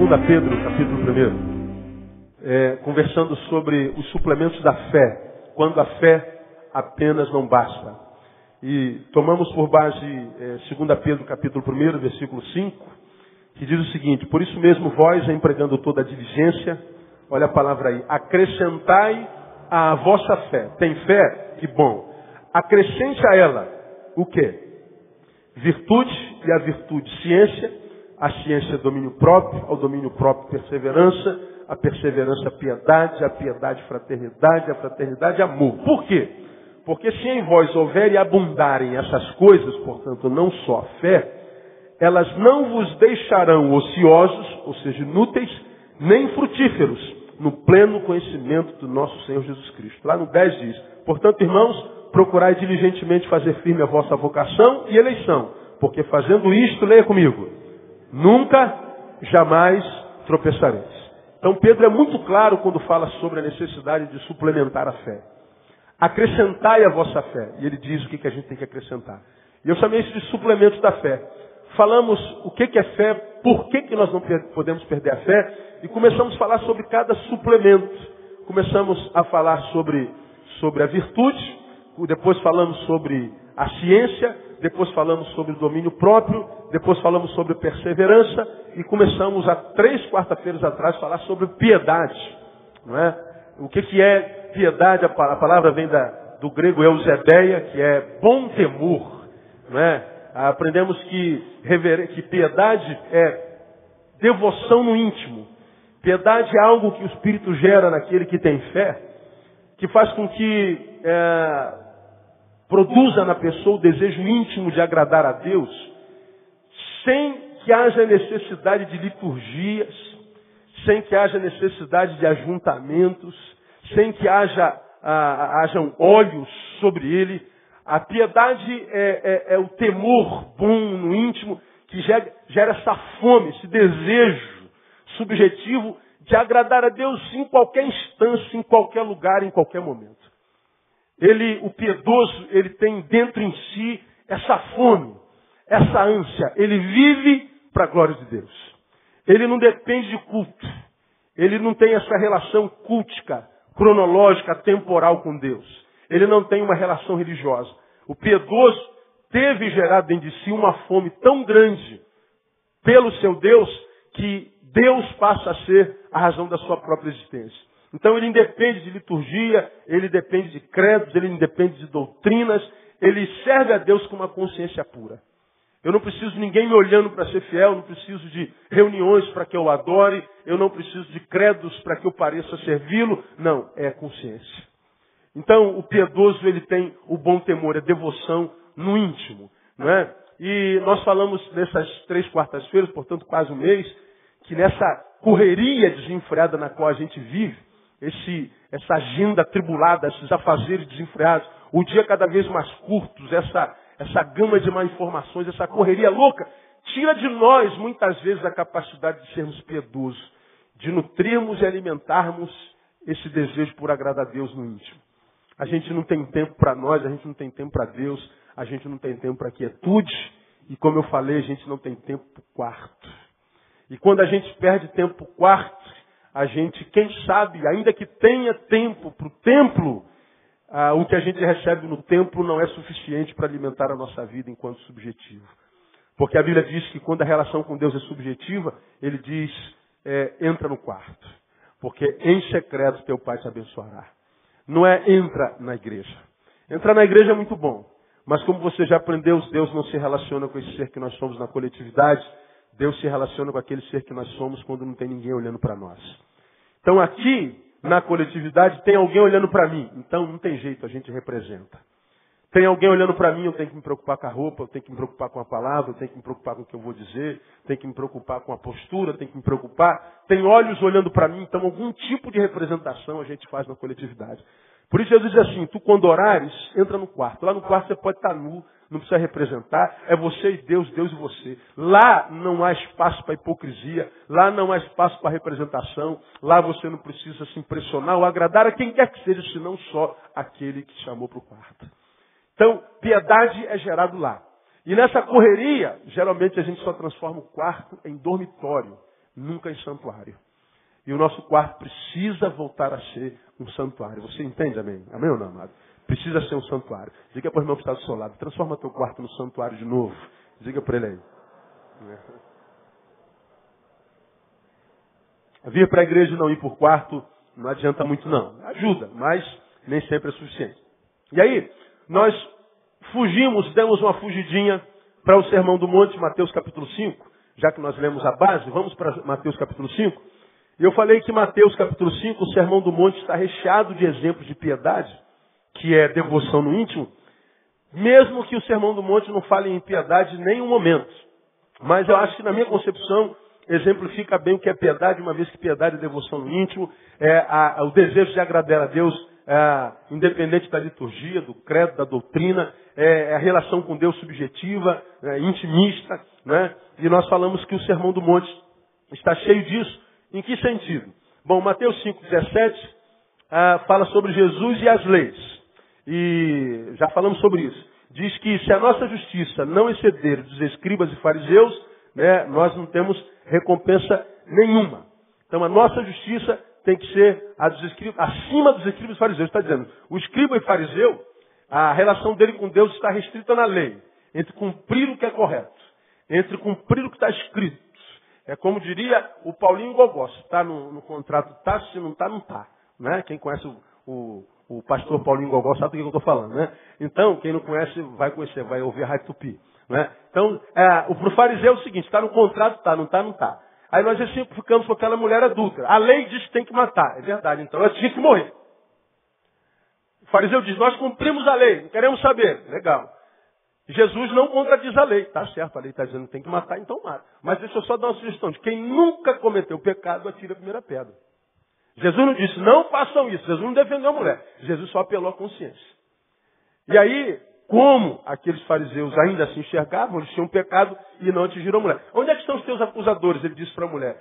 2 Pedro, capítulo 1, conversando sobre os suplementos da fé, quando a fé apenas não basta. E tomamos por base 2 Pedro, capítulo 1, versículo 5, que diz o seguinte: por isso mesmo vós, empregando toda a diligência, olha a palavra aí, acrescentai à vossa fé. Tem fé? Que bom. Acrescente a ela o quê? Virtude, e a virtude ciência, a ciência domínio próprio, ao domínio próprio perseverança, a perseverança piedade, a piedade fraternidade, a fraternidade amor. Por quê? Porque se em vós houver e abundarem essas coisas, portanto não só a fé, elas não vos deixarão ociosos, ou seja, inúteis, nem frutíferos, no pleno conhecimento do nosso Senhor Jesus Cristo. Lá no 10 diz: portanto, irmãos, procurai diligentemente fazer firme a vossa vocação e eleição, porque fazendo isto, leia comigo, nunca, jamais tropeçareis. Então Pedro é muito claro quando fala sobre a necessidade de suplementar a fé. Acrescentai a vossa fé. E ele diz o que a gente tem que acrescentar. E eu chamei isso de suplementos da fé. Falamos o que é fé, por que nós não podemos perder a fé, e começamos a falar sobre cada suplemento. Começamos a falar sobre a virtude, depois falamos sobre a ciência, depois falamos sobre o domínio próprio, depois falamos sobre perseverança, e começamos há 3 quarta-feiras atrás a falar sobre piedade. Não é? O que é piedade? A palavra vem do grego eusebeia, que é bom temor. Não é? Aprendemos que piedade é devoção no íntimo. Piedade é algo que o Espírito gera naquele que tem fé, que faz com que produza na pessoa o desejo íntimo de agradar a Deus, sem que haja necessidade de liturgias, sem que haja necessidade de ajuntamentos, sem que hajam olhos sobre ele. A piedade é o temor bom no íntimo, que gera essa fome, esse desejo subjetivo de agradar a Deus em qualquer instância, em qualquer lugar, em qualquer momento. O piedoso, ele tem dentro em si essa fome, essa ânsia. Ele vive para a glória de Deus. Ele não depende de culto. Ele não tem essa relação cultica, cronológica, temporal com Deus. Ele não tem uma relação religiosa. O piedoso teve gerado dentro de si uma fome tão grande pelo seu Deus, que Deus passa a ser a razão da sua própria existência. Então ele independe de liturgia, ele depende de credos, ele independe de doutrinas, ele serve a Deus com uma consciência pura. Eu não preciso de ninguém me olhando para ser fiel, eu não preciso de reuniões para que eu adore, eu não preciso de credos para que eu pareça servi-lo. Não, é consciência. Então o piedoso, ele tem o bom temor, a devoção no íntimo. Não é? E nós falamos nessas 3 quartas-feiras, portanto quase um mês, que nessa correria desenfreada na qual a gente vive, essa agenda atribulada, esses afazeres desenfreados, o dia cada vez mais curtos, essa gama de má informações, essa correria louca, tira de nós muitas vezes a capacidade de sermos piedosos, de nutrirmos e alimentarmos esse desejo por agradar a Deus no íntimo. A gente não tem tempo para nós, a gente não tem tempo para Deus, a gente não tem tempo para quietude, e como eu falei, a gente não tem tempo para o quarto. E quando a gente perde tempo para o quarto, a gente, quem sabe, ainda que tenha tempo para o templo, o que a gente recebe no templo não é suficiente para alimentar a nossa vida enquanto subjetivo. Porque a Bíblia diz que quando a relação com Deus é subjetiva, ele diz, entra no quarto. Porque em secreto teu Pai te abençoará. Não é entra na igreja. Entrar na igreja é muito bom. Mas como você já aprendeu, Deus não se relaciona com esse ser que nós somos na coletividade. Deus se relaciona com aquele ser que nós somos quando não tem ninguém olhando para nós. Então aqui, na coletividade, tem alguém olhando para mim. Então não tem jeito, a gente representa. Tem alguém olhando para mim, eu tenho que me preocupar com a roupa, eu tenho que me preocupar com a palavra, eu tenho que me preocupar com o que eu vou dizer, tenho que me preocupar com a postura, tenho que me preocupar. Tem olhos olhando para mim, então algum tipo de representação a gente faz na coletividade. Por isso Jesus diz assim, tu quando orares, entra no quarto. Lá no quarto você pode estar nu, não precisa representar, é você e Deus, Deus e você. Lá não há espaço para hipocrisia, lá não há espaço para representação, lá você não precisa se impressionar ou agradar a quem quer que seja, senão só aquele que te chamou para o quarto. Então, piedade é gerado lá. E nessa correria, geralmente a gente só transforma o quarto em dormitório. nunca em santuário. E o nosso quarto precisa voltar a ser um santuário. Você entende, amém? Amém ou não, amado? Precisa ser um santuário. Diga para o irmão que está do seu lado, transforma teu quarto no santuário de novo. Diga para ele aí. Vir para a igreja e não ir por quarto não adianta muito não. Ajuda, mas nem sempre é suficiente. E aí, nós fugimos, demos uma fugidinha para o Sermão do Monte, Mateus capítulo 5. Já que nós lemos a base, vamos para Mateus capítulo 5. E eu falei que Mateus capítulo 5, o Sermão do Monte, está recheado de exemplos de piedade, que é devoção no íntimo, mesmo que o Sermão do Monte não fale em piedade em nenhum momento. Mas eu acho que na minha concepção exemplifica bem o que é piedade, uma vez que piedade é devoção no íntimo, é o desejo de agradar a Deus, independente da liturgia, do credo, da doutrina, é a relação com Deus subjetiva, intimista, né? E nós falamos que o Sermão do Monte está cheio disso. Em que sentido? Bom, Mateus 5,17 fala sobre Jesus e as leis. E já falamos sobre isso. Diz que se a nossa justiça não exceder dos escribas e fariseus, né, nós não temos recompensa nenhuma. Então a nossa justiça tem que ser a dos escribas, acima dos escribas e fariseus. Está dizendo, o escriba e fariseu, a relação dele com Deus está restrita na lei. Entre cumprir o que é correto, entre cumprir o que está escrito. É como diria o Paulinho Gogó, se está no contrato, está, se não está, não está. Né? Quem conhece o pastor Paulinho Gogó sabe do que eu estou falando. Né? Então, quem não conhece, vai conhecer, vai ouvir a Rádio Tupi. Né? Então, para o fariseu é o seguinte, está no contrato, está, não está, não está. Aí nós ficamos com aquela mulher adúltera. A lei diz que tem que matar. É verdade, então ela tinha que morrer. O fariseu diz, nós cumprimos a lei, não queremos saber. Legal. Jesus não contradiz a lei. Está certo, a lei está dizendo que tem que matar, então mata. Mas deixa eu só dar uma sugestão de quem nunca cometeu pecado, atira a primeira pedra. Jesus não disse, não façam isso. Jesus não defendeu a mulher. Jesus só apelou à consciência. E aí, como aqueles fariseus ainda assim enxergavam, eles tinham pecado e não atingiram a mulher. Onde é que estão os teus acusadores? Ele disse para a mulher.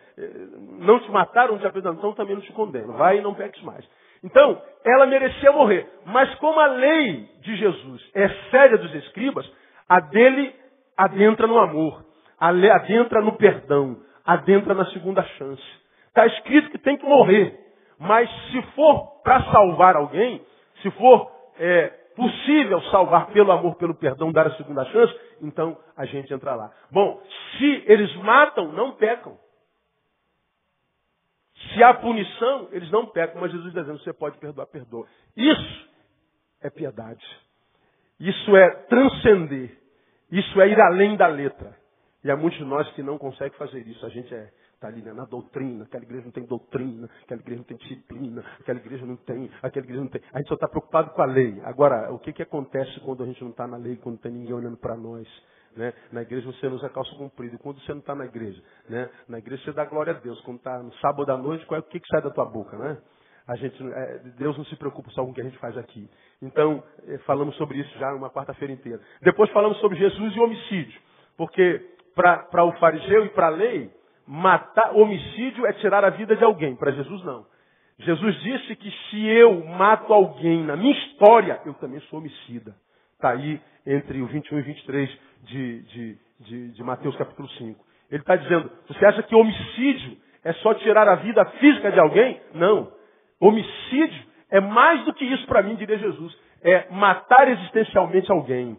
Não te mataram, não te apresentam, então também não te condeno. Vai e não peques mais. Então, ela merecia morrer. Mas como a lei de Jesus é séria dos escribas, a dele adentra no amor, adentra no perdão, adentra na segunda chance. Está escrito que tem que morrer. Mas se for para salvar alguém, se for possível salvar pelo amor, pelo perdão, dar a segunda chance, então a gente entra lá. Bom, se eles matam, não pecam. Se há punição, eles não pecam, mas Jesus está dizendo, você pode perdoar, perdoa. Isso é piedade. Isso é transcender. Isso é ir além da letra. E há muitos de nós que não conseguem fazer isso. A gente está ali, né, na doutrina, aquela igreja não tem doutrina, aquela igreja não tem disciplina, aquela igreja não tem. A gente só está preocupado com a lei. Agora, o que acontece quando a gente não está na lei, quando não tem ninguém olhando para nós? Né? Na igreja você não usa calça comprida. Quando você não está na igreja, né? Na igreja você dá glória a Deus. Quando está no sábado à noite, o que sai da tua boca? Né? Deus não se preocupa só com o que a gente faz aqui. Então, falamos sobre isso já uma quarta-feira inteira. Depois falamos sobre Jesus e homicídio. Porque para o fariseu e para a lei, matar homicídio é tirar a vida de alguém. Para Jesus, não. Jesus disse que se eu mato alguém na minha história, eu também sou homicida. Está aí entre o 21 e 23 de Mateus capítulo 5. Ele está dizendo, você acha que homicídio é só tirar a vida física de alguém? Não. Homicídio é mais do que isso para mim, diria Jesus. É matar existencialmente alguém.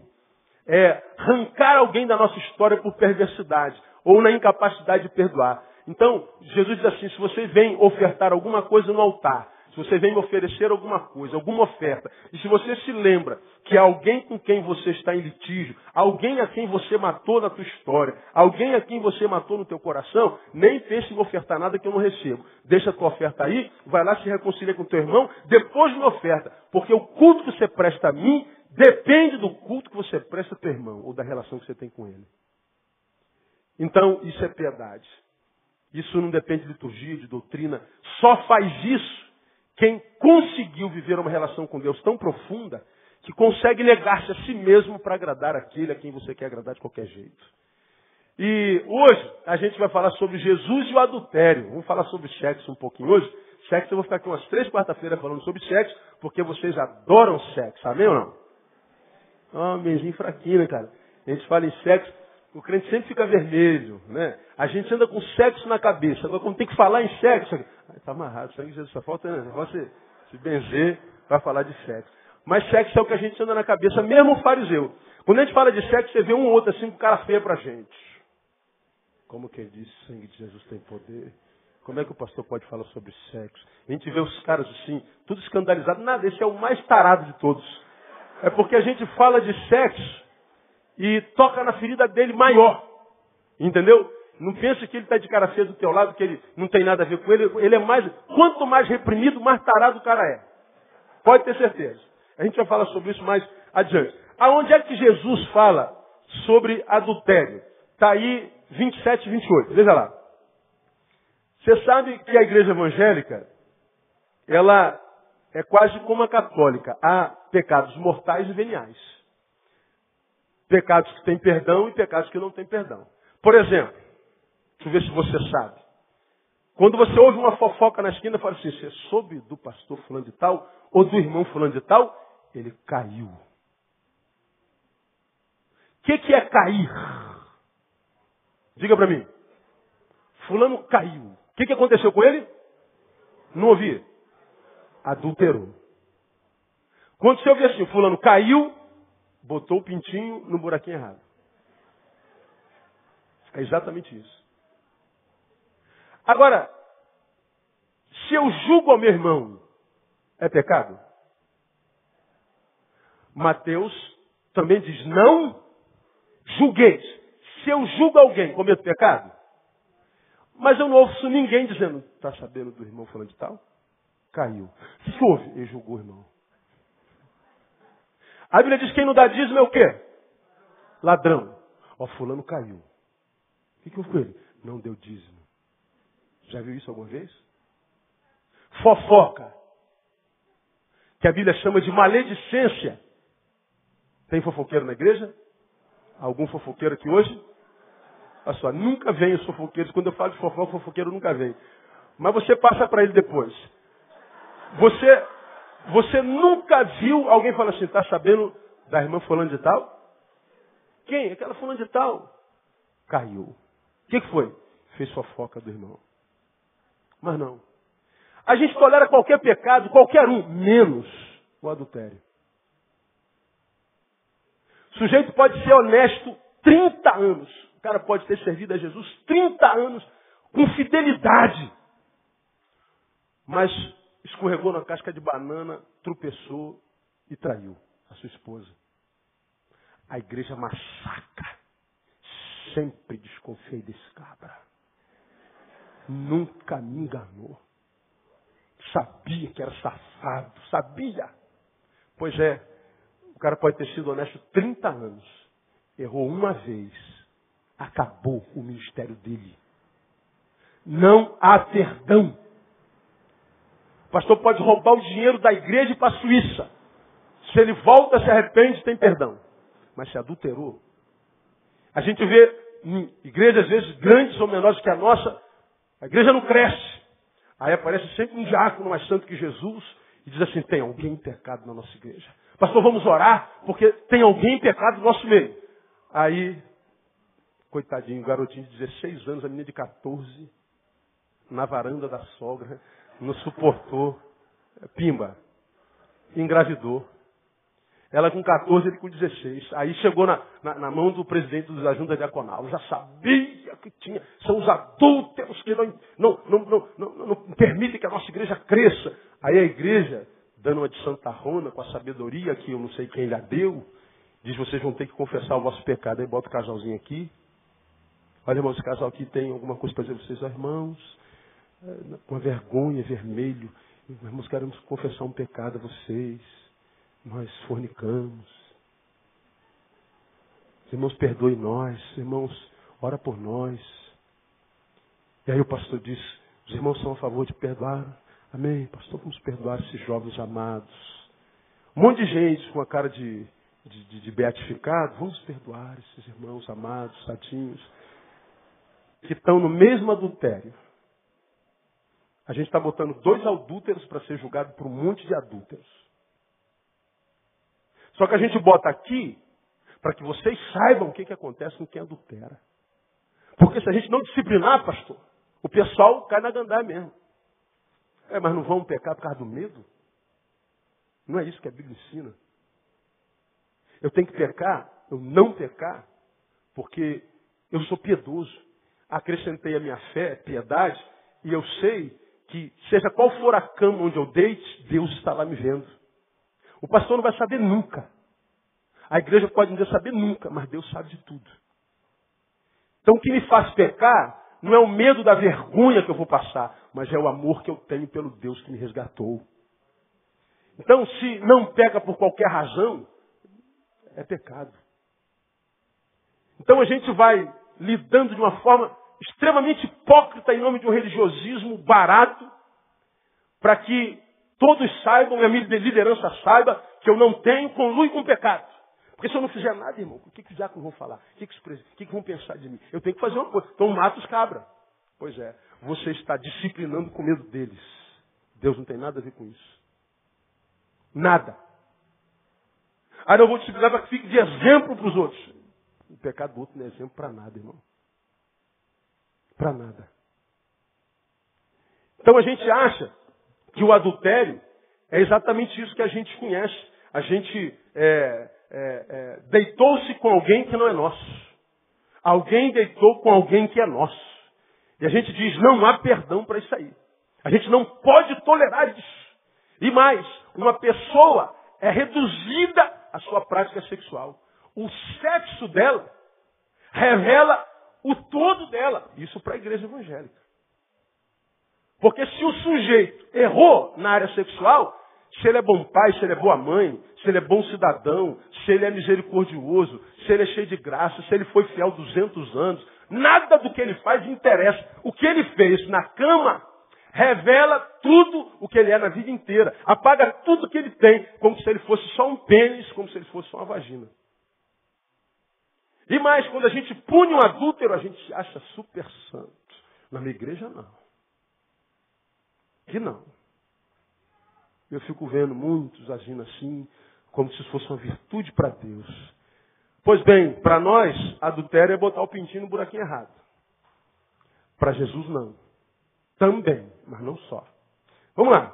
É arrancar alguém da nossa história por perversidade ou na incapacidade de perdoar. Então, Jesus diz assim, se você vem ofertar alguma coisa no altar, se você vem me oferecer alguma coisa, alguma oferta, e se você se lembra que alguém com quem você está em litígio, alguém a quem você matou na tua história, alguém a quem você matou no teu coração, nem pense em ofertar nada que eu não recebo. Deixa a tua oferta aí, vai lá se reconcilia com teu irmão, depois me oferta. Porque o culto que você presta a mim depende do culto que você presta a teu irmão, ou da relação que você tem com ele. Então, isso é piedade. Isso não depende de liturgia, de doutrina. Só faz isso quem conseguiu viver uma relação com Deus tão profunda que consegue negar-se a si mesmo para agradar aquele a quem você quer agradar de qualquer jeito. E hoje a gente vai falar sobre Jesus e o adultério. Vamos falar sobre sexo um pouquinho hoje. Sexo, eu vou ficar aqui umas 3 quarta-feiras falando sobre sexo, porque vocês adoram sexo, amém ou não? Homenzinho fraquinho, né, cara? A gente fala em sexo, O crente sempre fica vermelho, né? A gente anda com sexo na cabeça. Agora, quando tem que falar em sexo, está amarrado, sangue de Jesus, só falta você se benzer para falar de sexo. Mas sexo é o que a gente anda na cabeça, mesmo o fariseu. Quando a gente fala de sexo, você vê um ou outro assim com cara feia pra gente. Como que ele diz, sangue de Jesus tem poder? Como é que o pastor pode falar sobre sexo? A gente vê os caras assim, tudo escandalizado. Nada, esse é o mais tarado de todos. É porque a gente fala de sexo e toca na ferida dele maior. Entendeu? Não pensa que ele está de cara feia do teu lado, que ele não tem nada a ver com ele. Ele é mais, quanto mais reprimido, mais tarado o cara é. Pode ter certeza. A gente vai falar sobre isso mais adiante. Aonde é que Jesus fala sobre adultério? Está aí 27 e 28. Veja lá. Você sabe que a igreja evangélica, ela é quase como a católica. Há pecados mortais e veniais. Pecados que têm perdão e pecados que não têm perdão. Por exemplo, deixa eu ver se você sabe. Quando você ouve uma fofoca na esquina, fala assim, você soube do pastor fulano de tal, ou do irmão fulano de tal? Ele caiu. O que é cair? Diga para mim. Fulano caiu. O que aconteceu com ele? Não ouvi. Adulterou. Quando você ouve assim, fulano caiu, botou o pintinho no buraquinho errado. É exatamente isso. Agora, se eu julgo ao meu irmão, é pecado? Mateus também diz, não julgueis. Se eu julgo alguém, cometo pecado? Mas eu não ouço ninguém dizendo, está sabendo do irmão falando de tal? Caiu. O que houve? Ele julgou o irmão. A Bíblia diz que quem não dá dízimo é o quê? Ladrão. Ó, fulano caiu. O que houve com ele? Não deu dízimo. Já viu isso alguma vez? Fofoca. Que a Bíblia chama de maledicência. Tem fofoqueiro na igreja? Algum fofoqueiro aqui hoje? Olha só, nunca vem os fofoqueiros. Quando eu falo de fofoca, o fofoqueiro nunca vem. Mas você passa para ele depois. Você nunca viu alguém falar assim, está sabendo da irmã fulano de tal? Quem? Aquela fulano de tal. Caiu. O que foi? Fez fofoca do irmão. Mas não. A gente tolera qualquer pecado, qualquer um, menos o adultério. O sujeito pode ser honesto 30 anos. O cara pode ter servido a Jesus 30 anos com fidelidade. Mas escorregou na casca de banana, tropeçou e traiu a sua esposa. A igreja massacra. Sempre desconfiei desse cabra. Nunca me enganou. Sabia que era safado. Sabia. Pois é, o cara pode ter sido honesto 30 anos. Errou uma vez. Acabou o ministério dele. Não há perdão. O pastor pode roubar o dinheiro da igreja e ir para a Suíça. Se ele volta, se arrepende, tem perdão. Mas se adulterou. A gente vê em igrejas, às vezes, grandes ou menores que a nossa, a igreja não cresce. Aí aparece sempre um diácono mais santo que Jesus e diz assim, tem alguém em pecado na nossa igreja. Pastor, vamos orar, porque tem alguém em pecado no nosso meio. Aí, coitadinho, garotinho de 16 anos, a menina de 14, na varanda da sogra, não suportou, pimba, engravidou. Ela com 14, ele com 16. Aí chegou na mão do presidente da junta diaconal. Já sabia que tinha. São os adúlteros que não permitem que a nossa igreja cresça. Aí a igreja, dando uma de santarrona, com a sabedoria que eu não sei quem lhe deu, diz, vocês vão ter que confessar o vosso pecado. Aí bota o casalzinho aqui. Olha, irmãos, esse casal aqui tem alguma coisa para dizer a vocês. Ó, irmãos, com vergonha, vermelho. Irmãos, queremos confessar um pecado a vocês. Nós fornicamos. Irmãos, perdoe nós. Irmãos, ora por nós. E aí o pastor diz, os irmãos são a favor de perdoar. Amém, pastor, vamos perdoar esses jovens amados. Um monte de gente com a cara de beatificado. Vamos perdoar esses irmãos amados, tadinhos, que estão no mesmo adultério. A gente está botando 2 adúlteros para ser julgado por um monte de adúlteros. Só que a gente bota aqui para que vocês saibam o que acontece com quem adultera. Porque se a gente não disciplinar, pastor, o pessoal cai na gandá mesmo. Mas não vão pecar por causa do medo? Não é isso que a Bíblia ensina. Eu tenho que pecar, eu não pecar, porque eu sou piedoso. Acrescentei a minha fé, piedade, e eu sei que, seja qual for a cama onde eu deite, Deus está lá me vendo. O pastor não vai saber nunca. A igreja pode não saber nunca, mas Deus sabe de tudo. Então o que me faz pecar não é o medo da vergonha que eu vou passar, mas é o amor que eu tenho pelo Deus que me resgatou. Então, se não peca por qualquer razão, é pecado. Então a gente vai lidando de uma forma extremamente hipócrita em nome de um religiosismo barato, para que todos saibam, e a minha liderança saiba, que eu não tenho conluio com o pecado. Porque se eu não fizer nada, irmão, o que os diáconos vão falar? O que vão pensar de mim? Eu tenho que fazer uma coisa. Então mata os cabras. Pois é, você está disciplinando com medo deles. Deus não tem nada a ver com isso. Nada. Aí eu vou disciplinar para que fique de exemplo para os outros. O pecado do outro não é exemplo para nada, irmão. Para nada. Então a gente acha que o adultério é exatamente isso que a gente conhece. A gente deitou-se com alguém que não é nosso. Alguém deitou com alguém que é nosso. E a gente diz, não há perdão para isso aí. A gente não pode tolerar isso. E mais, uma pessoa é reduzida à sua prática sexual. O sexo dela revela o todo dela. Isso para a igreja evangélica. Porque se o sujeito errou na área sexual, se ele é bom pai, se ele é boa mãe, se ele é bom cidadão, se ele é misericordioso, se ele é cheio de graça, se ele foi fiel 200 anos, nada do que ele faz interessa. O que ele fez na cama revela tudo o que ele é na vida inteira. Apaga tudo que ele tem, como se ele fosse só um pênis, como se ele fosse só uma vagina. E mais, quando a gente pune um adúltero, a gente acha super santo. Na minha igreja, não. Que não. Eu fico vendo muitos agindo assim, como se fosse uma virtude para Deus. Pois bem, para nós, adultério é botar o pintinho no buraquinho errado. Para Jesus, não. Também, mas não só. Vamos lá.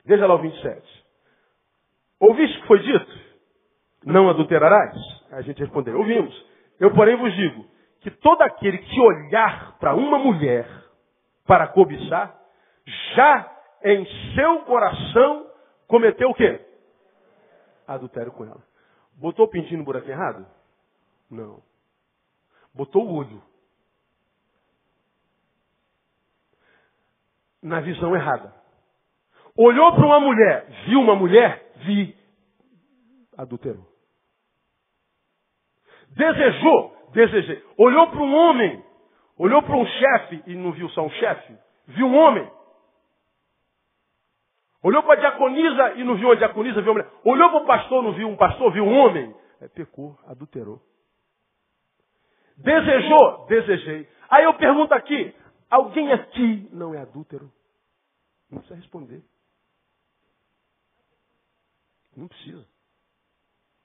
Veja lá o 27. Ouviste o que foi dito? Não adulterarás? A gente respondeu, ouvimos. Eu, porém, vos digo que todo aquele que olhar para uma mulher para cobiçar, já em seu coração cometeu o quê? Adultério com ela. Botou o pintinho no buraco errado? Não. Botou o olho na visão errada. Olhou para uma mulher, viu uma mulher, adulterou. Desejei. Olhou para um homem, olhou para um chefe e não viu só um chefe, viu um homem. Olhou para a diaconisa e não viu uma diaconisa, viu uma mulher. Olhou para o pastor, não viu um pastor, viu um homem. Pecou, adulterou. Desejei. Aí eu pergunto aqui, alguém aqui não é adúltero? Não precisa responder. Não precisa.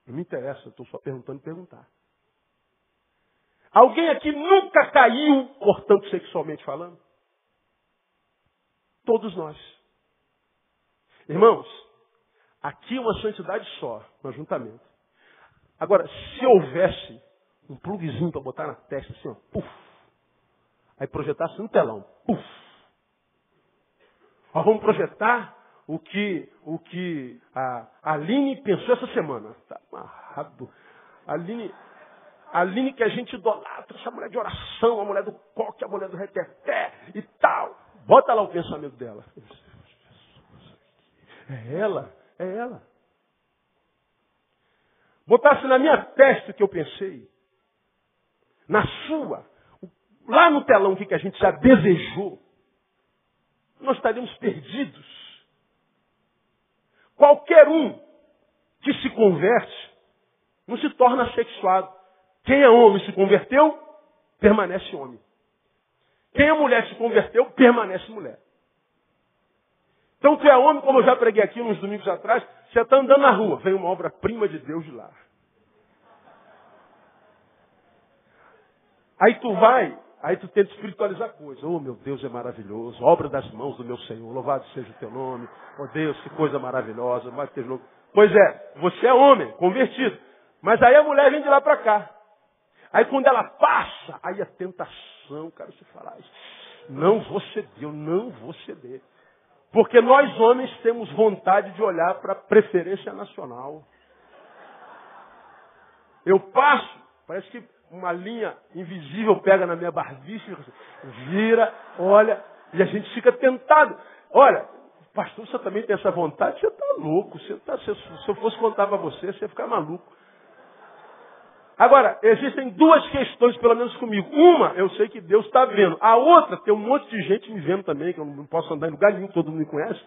Não me interessa, eu estou só perguntando e perguntar. Alguém aqui nunca caiu, portanto, sexualmente falando? Todos nós. Irmãos, aqui é uma santidade só, um ajuntamento. Agora, se houvesse um pluguezinho para botar na testa, assim, ó, puf, aí projetasse no telão, puf. Nós vamos projetar o que a Aline pensou essa semana. Está amarrado. Aline que a gente idolatra, essa mulher de oração, a mulher do coque, a mulher do reteté e tal. Bota lá o pensamento dela. É ela. Botasse na minha testa o que eu pensei. Na sua. Lá no telão o que a gente já desejou. Nós estaríamos perdidos. Qualquer um que se converte não se torna sexuado. Quem é homem se converteu, permanece homem. Quem é mulher se converteu, permanece mulher. Então tu é homem, como eu já preguei aqui uns domingos atrás, você está andando na rua, vem uma obra-prima de Deus de lá. Aí tu tenta espiritualizar a coisa. Oh, meu Deus, é maravilhoso. Obra das mãos do meu Senhor. Louvado seja o teu nome. Oh, Deus, que coisa maravilhosa. Pois é, você é homem, convertido. Mas aí a mulher vem de lá para cá. Aí quando ela passa, aí a tentação, cara, você fala, não vou ceder, eu não vou ceder. Porque nós homens temos vontade de olhar para a preferência nacional. Eu passo, parece que uma linha invisível pega na minha barbicha, vira, olha, e a gente fica tentado. Olha, pastor, você também tem essa vontade? Você está louco. Se eu fosse contar para você, você ia ficar maluco. Agora, existem duas questões, pelo menos comigo. Uma, eu sei que Deus está vendo. A outra, tem um monte de gente me vendo também, que eu não posso andar em lugar nenhum, todo mundo me conhece.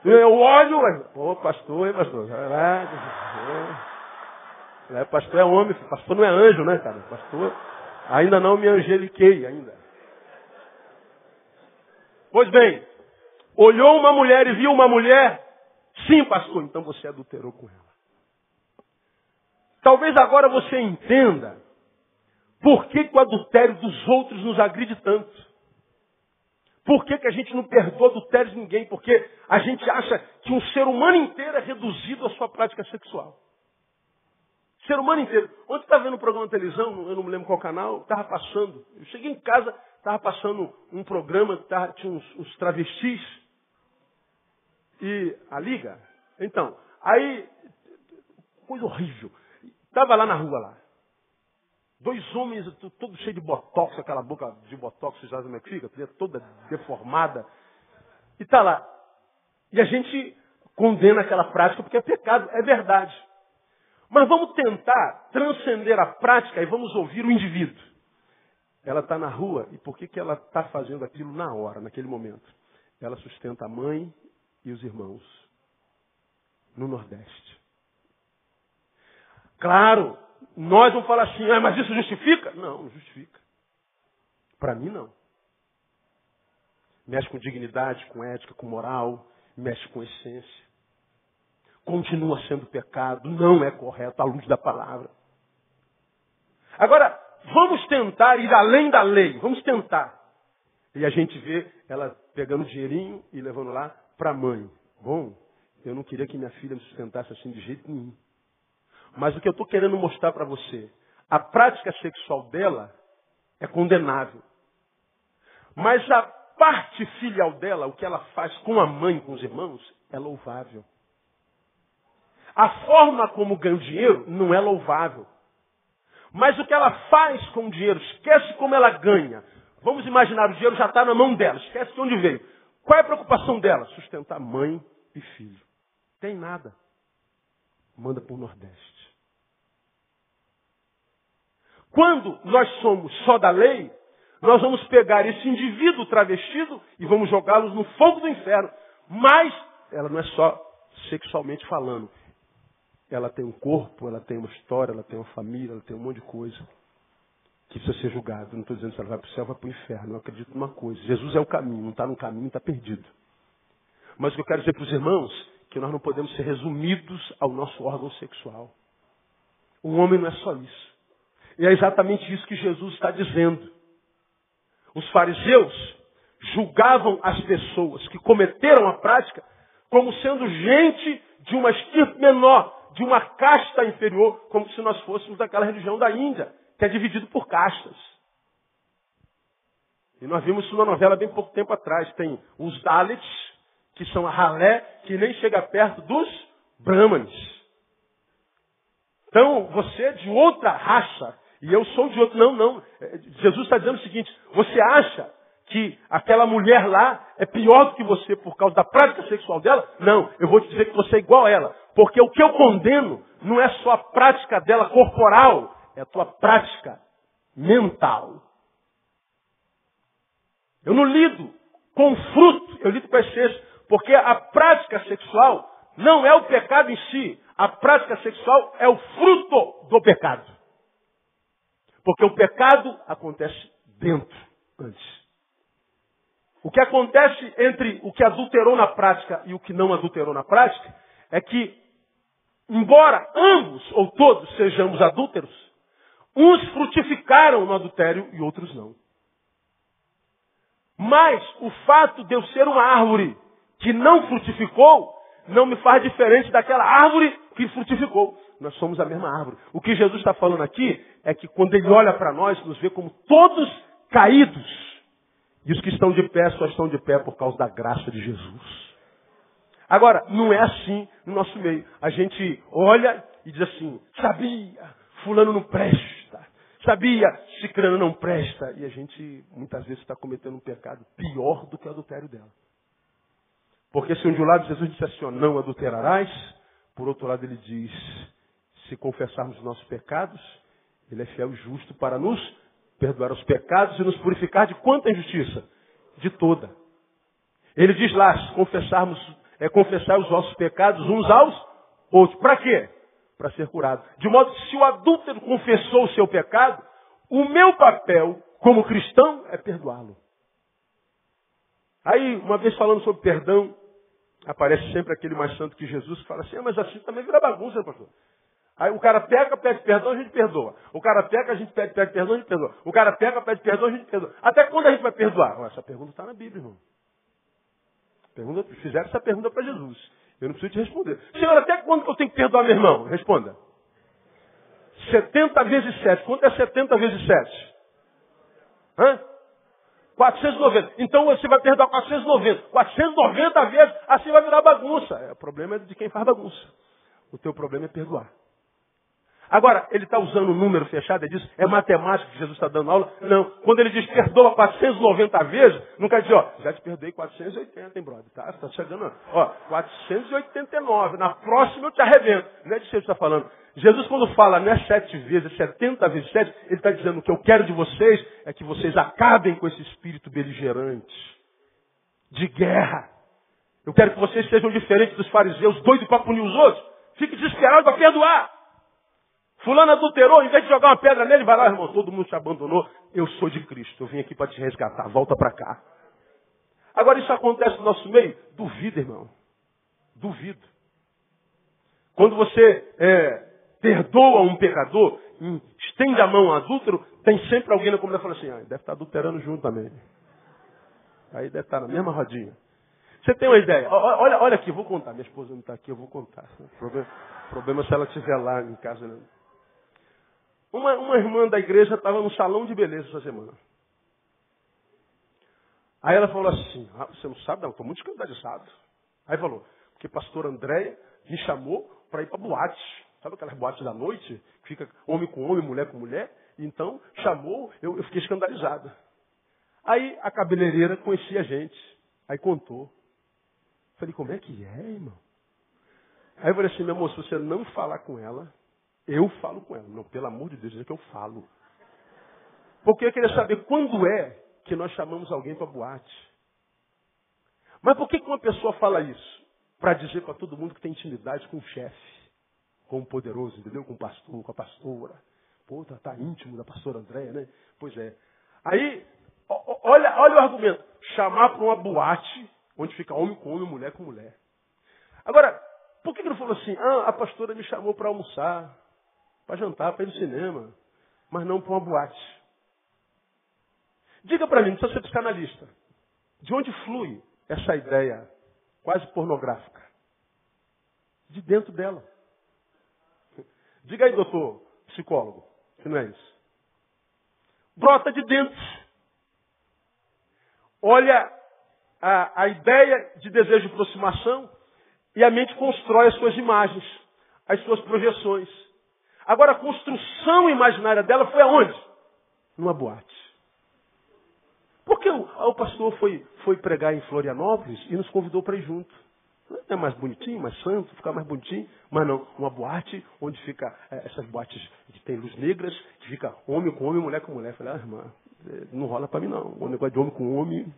Eu olho, pastor, pastor. Pastor é homem, pastor não é anjo, né, cara? Pastor, ainda não me angeliquei, ainda. Pois bem, olhou uma mulher e viu uma mulher? Sim, pastor, então você adulterou com ela. Talvez agora você entenda por que o adultério dos outros nos agride tanto. Por que a gente não perdoa adultério de ninguém? Porque a gente acha que um ser humano inteiro é reduzido à sua prática sexual. Ser humano inteiro. Ontem estava vendo um programa de televisão, eu não me lembro qual canal, estava passando. Eu cheguei em casa, estava passando um programa, tinha uns travestis. E a liga. Então, aí, coisa horrível. Estava lá na rua lá. Dois homens, todo cheio de botox, aquela boca de botox, você sabe como é que fica? Toda deformada. E está lá. E a gente condena aquela prática porque é pecado, é verdade. Mas vamos tentar transcender a prática e vamos ouvir o indivíduo. Ela está na rua e por que ela está fazendo aquilo na hora, naquele momento? Ela sustenta a mãe e os irmãos no Nordeste. Claro, nós vamos falar assim, mas isso justifica? Não, não justifica. Para mim, não. Mexe com dignidade, com ética, com moral, mexe com essência. Continua sendo pecado, não é correto à luz da palavra. Agora, vamos tentar ir além da lei, vamos tentar. E a gente vê ela pegando dinheirinho e levando lá para a mãe. Bom, eu não queria que minha filha me sustentasse assim de jeito nenhum. Mas o que eu estou querendo mostrar para você, a prática sexual dela é condenável. Mas a parte filial dela, o que ela faz com a mãe, com os irmãos, é louvável. A forma como ganha o dinheiro não é louvável. Mas o que ela faz com o dinheiro, esquece como ela ganha. Vamos imaginar, o dinheiro já está na mão dela, esquece de onde veio. Qual é a preocupação dela? Sustentar mãe e filho. Tem nada. Manda para o Nordeste. Quando nós somos só da lei, nós vamos pegar esse indivíduo travestido e vamos jogá-los no fogo do inferno. Mas ela não é só sexualmente falando. Ela tem um corpo, ela tem uma história, ela tem uma família, ela tem um monte de coisa que precisa ser julgado. Não estou dizendo se ela vai para o céu ou vai para o inferno. Eu acredito numa coisa. Jesus é o caminho. Não está no caminho, está perdido. Mas o que eu quero dizer para os irmãos é que nós não podemos ser resumidos ao nosso órgão sexual. Um homem não é só isso. E é exatamente isso que Jesus está dizendo. Os fariseus julgavam as pessoas que cometeram a prática como sendo gente de uma estirpe menor, de uma casta inferior, como se nós fôssemos daquela religião da Índia, que é dividido por castas. E nós vimos isso na novela bem pouco tempo atrás. Tem os Dalits, que são a ralé, que nem chega perto dos Brahmanes. Então, você é de outra raça, e eu sou de outro. Não. Jesus está dizendo o seguinte, você acha que aquela mulher lá é pior do que você por causa da prática sexual dela? Não, eu vou te dizer que você é igual a ela. Porque o que eu condeno não é só a prática dela corporal, é a tua prática mental. Eu não lido com fruto, eu lido com a essência. Porque a prática sexual não é o pecado em si. A prática sexual é o fruto do pecado. Porque o pecado acontece dentro, antes. O que acontece entre o que adulterou na prática e o que não adulterou na prática é que, embora ambos ou todos sejamos adúlteros, Uns frutificaram no adultério e outros não. Mas o fato de eu ser uma árvore que não frutificou, não me faz diferente daquela árvore que frutificou. Nós somos a mesma árvore. O que Jesus está falando aqui é que quando ele olha para nós, nos vê como todos caídos. E os que estão de pé só estão de pé por causa da graça de Jesus. Agora, não é assim no nosso meio. A gente olha e diz assim, sabia, fulano não presta. Sabia, cicrano não presta. E a gente, muitas vezes, está cometendo um pecado pior do que o adultério dela. Porque se de um lado Jesus disse assim, não adulterarás, por outro lado ele diz, se confessarmos os nossos pecados, ele é fiel e justo para nos perdoar os pecados e nos purificar de quanta injustiça? De toda. Ele diz lá, se confessar os vossos pecados uns aos outros. Para quê? Para ser curado. De modo que se o adúltero confessou o seu pecado, o meu papel como cristão é perdoá-lo. Aí, uma vez falando sobre perdão, aparece sempre aquele mais santo que Jesus que fala assim, mas assim também vira bagunça, pastor. Aí o cara peca, pede perdão, a gente perdoa. O cara peca, a gente pede perdão, a gente perdoa. O cara peca, pede perdão, a gente perdoa. Até quando a gente vai perdoar? Essa pergunta está na Bíblia, irmão. Fizeram essa pergunta para Jesus. Eu não preciso te responder. Senhor, até quando que eu tenho que perdoar meu irmão? Responda. 70 vezes 7. Quanto é 70 vezes 7? 490. Então você vai perdoar 490. 490 vezes, assim vai virar bagunça. O problema é de quem faz bagunça. O teu problema é perdoar. Agora, ele está usando um número fechado, ele diz, é matemática que Jesus está dando aula. Não, quando ele diz perdoa 490 vezes, não quer dizer, já te perdoei 480, hein, brother? Tá chegando, 489, na próxima eu te arrebento. Não é disso que ele está falando. Jesus, quando fala, não é 7 vezes, é 70 vezes 7, ele está dizendo, o que eu quero de vocês é que vocês acabem com esse espírito beligerante, de guerra. Eu quero que vocês sejam diferentes dos fariseus, doidos para punir os outros. Fique desesperado para perdoar. Fulano adulterou, em vez de jogar uma pedra nele, vai lá, irmão, todo mundo te abandonou. Eu sou de Cristo, eu vim aqui para te resgatar, volta para cá. Agora isso acontece no nosso meio? Duvido, irmão. Duvido. Quando você perdoa um pecador, estende a mão ao adúltero, tem sempre alguém na comunidade que fala assim, deve estar adulterando junto também. Aí deve estar na mesma rodinha. Você tem uma ideia? Olha aqui, eu vou contar. Minha esposa não está aqui, eu vou contar. O problema é se ela estiver lá em casa. Né? Uma irmã da igreja estava no salão de beleza essa semana. Aí ela falou assim, você não sabe? Não, estou muito escandalizado. Aí falou, porque pastor Andréia me chamou para ir para boate. Sabe aquelas boates da noite? Que fica homem com homem, mulher com mulher? Então, chamou, eu fiquei escandalizado. Aí a cabeleireira conhecia a gente. Aí contou. Falei, como é que é, irmão? Aí eu falei assim, meu amor, se você não falar com ela, eu falo com ela. Não, pelo amor de Deus, é que eu falo. Porque eu queria saber quando é que nós chamamos alguém para boate. Mas por que uma pessoa fala isso? Para dizer para todo mundo que tem intimidade com o chefe, com o poderoso, entendeu? Com o pastor, com a pastora. Pô, tá íntimo da pastora Andréia, né? Pois é. Aí, olha o argumento. Chamar para uma boate, onde fica homem com homem, mulher com mulher. Agora, por que ele não falou assim, a pastora me chamou para almoçar, para jantar, para ir no cinema, mas não para uma boate? Diga para mim, não precisa ser psicanalista. De onde flui essa ideia quase pornográfica? De dentro dela. Diga aí, doutor psicólogo, se não é isso. Brota de dentro. Olha a ideia de desejo de aproximação e a mente constrói as suas imagens, as suas projeções. Agora, a construção imaginária dela foi aonde? Numa boate. Porque o pastor foi pregar em Florianópolis e nos convidou para ir junto. Não é mais bonitinho, mais santo, ficar mais bonitinho. Mas não, uma boate onde fica essas boates que tem luz negras, que fica homem com homem, mulher com mulher. Eu falei, irmã, não rola para mim não. O negócio de homem com homem,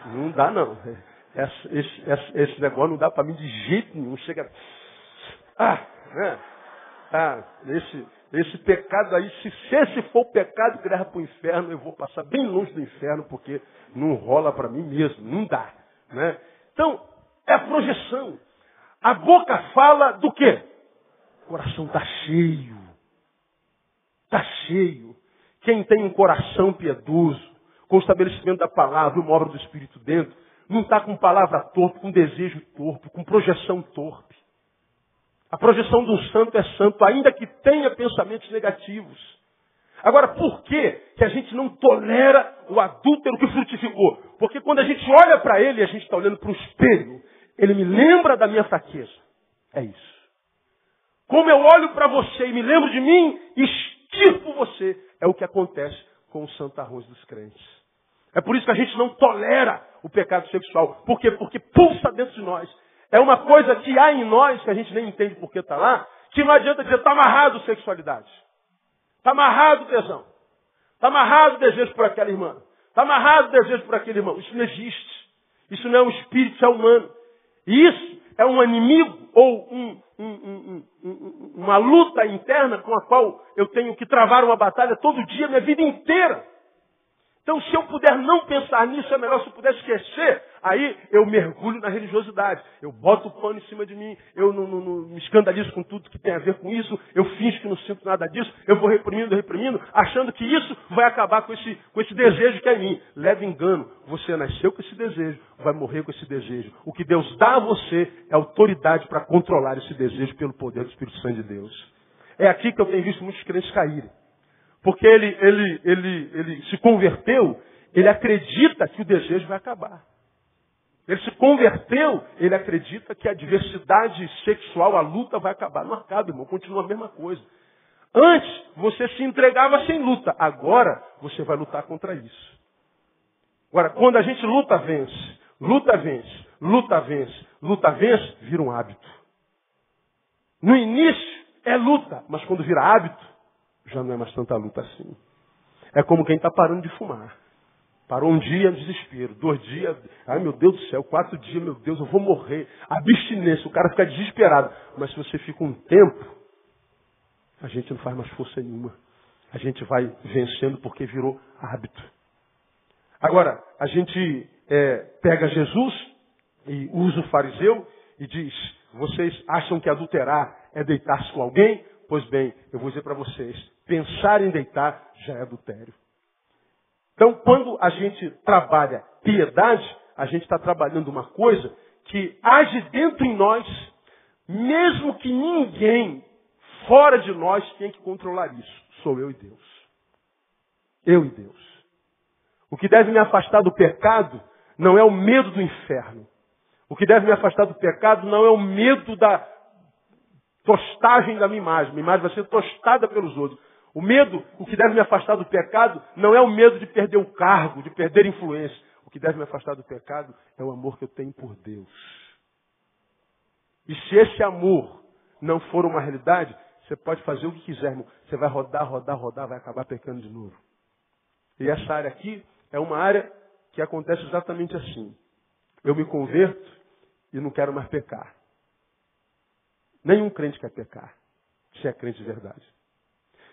não dá não. Esse negócio não dá para mim de jeito nenhum. Chega... Esse pecado aí, se esse for o pecado que leva para o inferno, eu vou passar bem longe do inferno, porque não rola para mim mesmo, não dá. Né? Então, é a projeção. A boca fala do quê? O coração está cheio. está cheio, quem tem um coração piedoso, com o estabelecimento da palavra, uma obra do Espírito dentro, não está com palavra torpe, com desejo torpe, com projeção torpe. A projeção do santo é santo, ainda que tenha pensamentos negativos. Agora, por que a gente não tolera o adúltero que frutificou? Porque quando a gente olha para ele e a gente está olhando para um espelho, ele me lembra da minha fraqueza. É isso. Como eu olho para você e me lembro de mim, extirpo você. É o que acontece com o santo arroz dos crentes. É por isso que a gente não tolera o pecado sexual. Por quê? Porque pulsa dentro de nós. É uma coisa que há em nós, que a gente nem entende por que está lá, que não adianta dizer, está amarrado sexualidade. Está amarrado tesão. Está amarrado desejo por aquela irmã. Está amarrado desejo por aquele irmão. Isso não existe. Isso não é um espírito, isso é humano. E isso é um inimigo ou uma luta interna com a qual eu tenho que travar uma batalha todo dia, minha vida inteira. Então, se eu puder não pensar nisso, é melhor se eu puder esquecer. Aí eu mergulho na religiosidade. Eu boto o pano em cima de mim. Eu não me escandalizo com tudo que tem a ver com isso. Eu finjo que não sinto nada disso. Eu vou reprimindo, achando que isso vai acabar com esse desejo que é em mim. Leva engano. Você nasceu com esse desejo, vai morrer com esse desejo. O que Deus dá a você é autoridade para controlar esse desejo pelo poder do Espírito Santo de Deus. É aqui que eu tenho visto muitos crentes caírem. Porque ele se converteu, ele acredita que o desejo vai acabar. Ele se converteu, ele acredita que a diversidade sexual, a luta vai acabar. Não acaba, irmão, continua a mesma coisa. Antes, você se entregava sem luta. Agora, você vai lutar contra isso. Agora, quando a gente luta, vence. Luta, vence. Luta, vence. Luta, vence, vira um hábito. No início, é luta. Mas quando vira hábito, já não é mais tanta luta assim. É como quem está parando de fumar. Parou um dia, desespero. 2 dias, ai meu Deus do céu. 4 dias, meu Deus, eu vou morrer. Abstinência, o cara fica desesperado. Mas se você fica um tempo, a gente não faz mais força nenhuma. A gente vai vencendo porque virou hábito. Agora, a gente pega Jesus e usa o fariseu e diz, vocês acham que adulterar é deitar-se com alguém? Pois bem, eu vou dizer para vocês, pensar em deitar já é adultério. Então, quando a gente trabalha piedade, a gente está trabalhando uma coisa que age dentro em nós, mesmo que ninguém fora de nós tenha que controlar isso. Sou eu e Deus. Eu e Deus. O que deve me afastar do pecado não é o medo do inferno. O que deve me afastar do pecado não é o medo da tostagem da minha imagem. Minha imagem vai ser tostada pelos outros. O que deve me afastar do pecado não é o medo de perder o cargo, de perder influência. O que deve me afastar do pecado é o amor que eu tenho por Deus. E se esse amor não for uma realidade, você pode fazer o que quiser, irmão. Você vai rodar, vai acabar pecando de novo. E essa área aqui é uma área que acontece exatamente assim. Eu me converto e não quero mais pecar. Nenhum crente quer pecar, se é crente de verdade.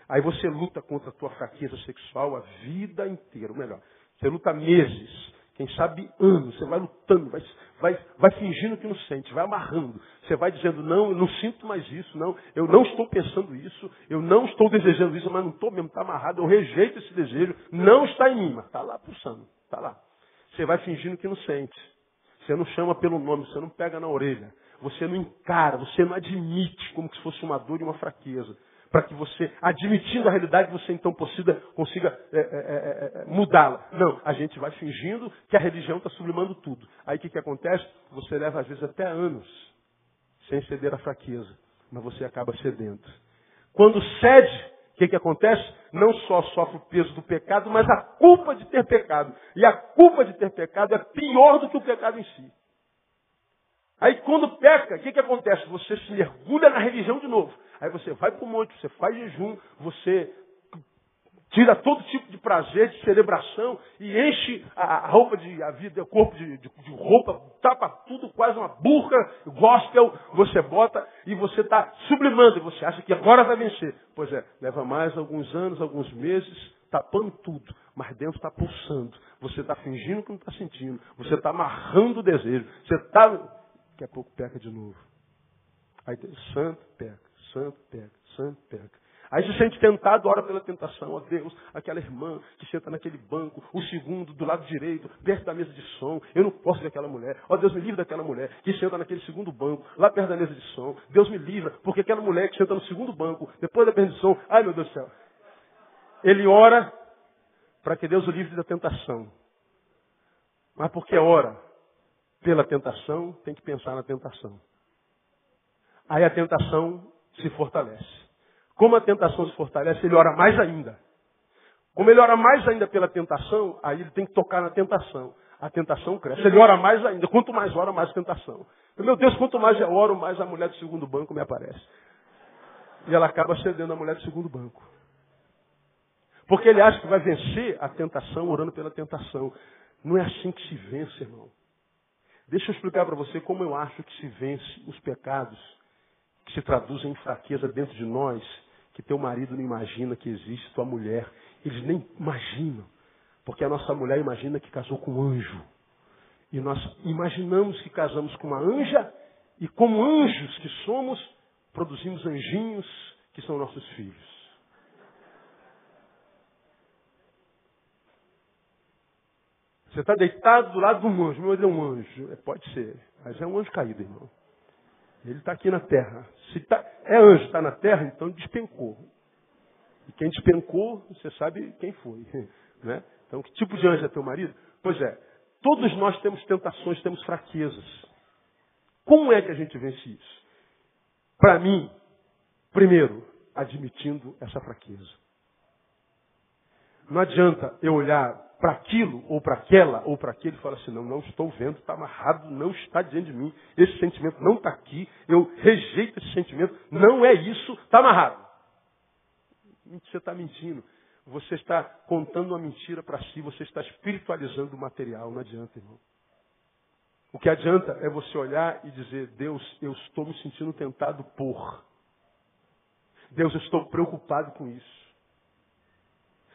Aí você luta contra a tua fraqueza sexual a vida inteira. Ou melhor, você luta meses, quem sabe anos. Você vai lutando, vai fingindo que não sente, vai amarrando. Você vai dizendo, não, eu não sinto mais isso, não. Eu não estou pensando isso, eu não estou desejando isso, mas não estou mesmo, está amarrado. Eu rejeito esse desejo, não está em mim, mas está lá pulsando, está lá. Você vai fingindo que não sente. Você não chama pelo nome, você não pega na orelha. Você não encara, você não admite como se fosse uma dor e uma fraqueza. Para que você, admitindo a realidade, você então consiga mudá-la. Não, a gente vai fingindo que a religião está sublimando tudo. Aí o que acontece? Você leva às vezes até anos sem ceder à fraqueza. Mas você acaba cedendo. Quando cede, o que acontece? Não só sofre o peso do pecado, mas a culpa de ter pecado. E a culpa de ter pecado é pior do que o pecado em si. Aí quando peca, o que acontece? Você se mergulha na religião de novo. Aí você vai para o monte, você faz jejum, você tira todo tipo de prazer, de celebração e enche a roupa a vida, o corpo de roupa, tapa tudo, quase uma burca, gospel, você bota e você está sublimando. E você acha que agora vai vencer. Pois é, leva mais alguns anos, alguns meses, tapando tudo, mas dentro está pulsando. Você está fingindo que não está sentindo. Você está amarrando o desejo. Você está... Daqui a pouco peca de novo. Aí santo, peca, santo, peca, santo, peca. Aí se sente tentado, ora pela tentação. Ó Deus, aquela irmã que senta naquele banco, o segundo do lado direito, perto da mesa de som. Eu não posso ver aquela mulher. Ó Deus, me livre daquela mulher que senta naquele segundo banco, lá perto da mesa de som. Deus me livra, porque aquela mulher que senta no segundo banco, depois da mesa de som, ai meu Deus do céu. Ele ora para que Deus o livre da tentação. Mas porque ora pela tentação, tem que pensar na tentação. Aí a tentação se fortalece. Como a tentação se fortalece, ele ora mais ainda. Como ele ora mais ainda pela tentação, aí ele tem que tocar na tentação. A tentação cresce. Ele ora mais ainda. Quanto mais ora, mais tentação. Meu Deus, quanto mais eu oro, mais a mulher do segundo banco me aparece. E ela acaba cedendo a mulher do segundo banco. Porque ele acha que vai vencer a tentação orando pela tentação. Não é assim que se vence, irmão. Deixa eu explicar para você como eu acho que se vence os pecados que se traduzem em fraqueza dentro de nós, que teu marido não imagina que existe, tua mulher. Eles nem imaginam. Porque a nossa mulher imagina que casou com um anjo. E nós imaginamos que casamos com uma anja, e como anjos que somos, produzimos anjinhos que são nossos filhos. Você está deitado do lado de um anjo. Meu Deus, é um anjo. Pode ser. Mas é um anjo caído, irmão. Ele está aqui na terra. Se é anjo, está na terra, então despencou. E quem despencou, você sabe quem foi. Né? Então, que tipo de anjo é teu marido? Pois é. Todos nós temos tentações, temos fraquezas. Como é que a gente vence isso? Para mim, primeiro, admitindo essa fraqueza. Não adianta eu olhar para aquilo, ou para aquela, ou para aquele, e falar assim, não estou vendo, está amarrado, não está diante de mim, esse sentimento não está aqui, eu rejeito esse sentimento, não é isso, está amarrado. Você está mentindo, você está contando uma mentira para si, você está espiritualizando o material, não adianta, irmão. O que adianta é você olhar e dizer, Deus, eu estou me sentindo tentado por. Deus, eu estou preocupado com isso.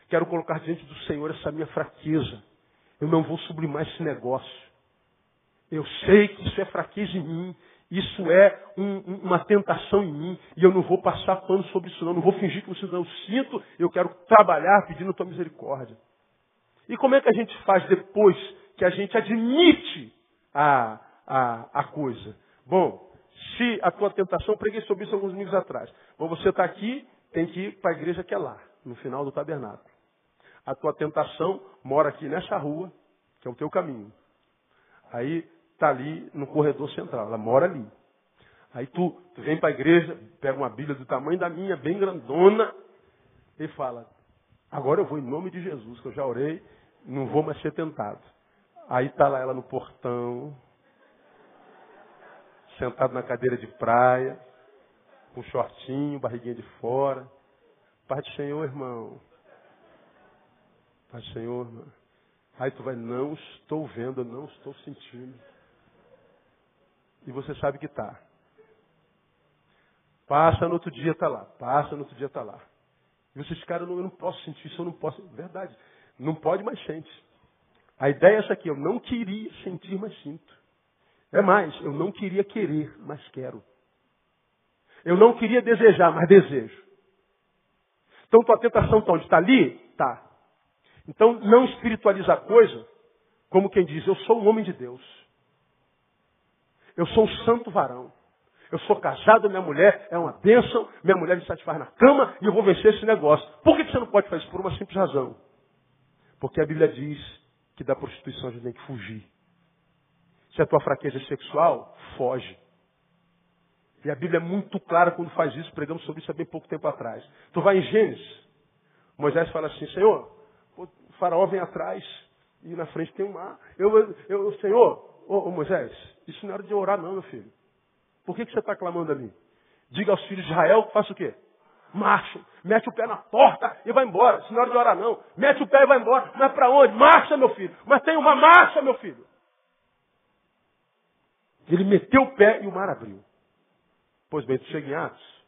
Quero colocar diante do Senhor essa minha fraqueza. Eu não vou sublimar esse negócio. Eu sei que isso é fraqueza em mim. Isso é uma tentação em mim. E eu não vou passar pano sobre isso não. Não vou fingir que você não sinto. Eu quero trabalhar pedindo a tua misericórdia. E como é que a gente faz depois que a gente admite a coisa? Bom, se a tua tentação, preguei sobre isso alguns domingos atrás. Bom, você está aqui, tem que ir para a igreja que é lá, no final do tabernáculo. A tua tentação mora aqui nessa rua, que é o teu caminho. Aí está ali no corredor central, ela mora ali. Aí tu vem para a igreja, pega uma Bíblia do tamanho da minha, bem grandona, e fala, agora eu vou em nome de Jesus, que eu já orei, não vou mais ser tentado. Aí está lá ela no portão, sentado na cadeira de praia, com shortinho, barriguinha de fora. Pai do Senhor, irmão. Pai do Senhor, irmão. Aí tu vai, não estou vendo, eu não estou sentindo. E você sabe que está. Passa no outro dia, está lá. Passa no outro dia, está lá. E vocês, cara, eu não posso sentir isso, eu não posso. Verdade. Não pode, mas sente. A ideia é essa aqui, eu não queria sentir, mas sinto. É mais, eu não queria querer, mas quero. Eu não queria desejar, mas desejo. Então tua tentação está onde? Está ali? Está. Então não espiritualiza a coisa como quem diz, eu sou um homem de Deus. Eu sou um santo varão. Eu sou casado, minha mulher é uma bênção, minha mulher me satisfaz na cama e eu vou vencer esse negócio. Por que você não pode fazer isso? Por uma simples razão. Porque a Bíblia diz que da prostituição a gente tem que fugir. Se a tua fraqueza é sexual, foge. E a Bíblia é muito clara quando faz isso, pregamos sobre isso há bem pouco tempo atrás. Tu vai em Gênesis, Moisés fala assim, Senhor, o faraó vem atrás e na frente tem um mar. Senhor, Moisés, isso não é hora de orar não, meu filho. Por que você está clamando ali? Diga aos filhos de Israel que faça o quê? Marcha, mete o pé na porta e vai embora. Isso não é hora de orar não. Mete o pé e vai embora. Mas para onde? Marcha, meu filho. Mas tem uma marcha, meu filho. Ele meteu o pé e o mar abriu. Pois bem, tu chega em Atos,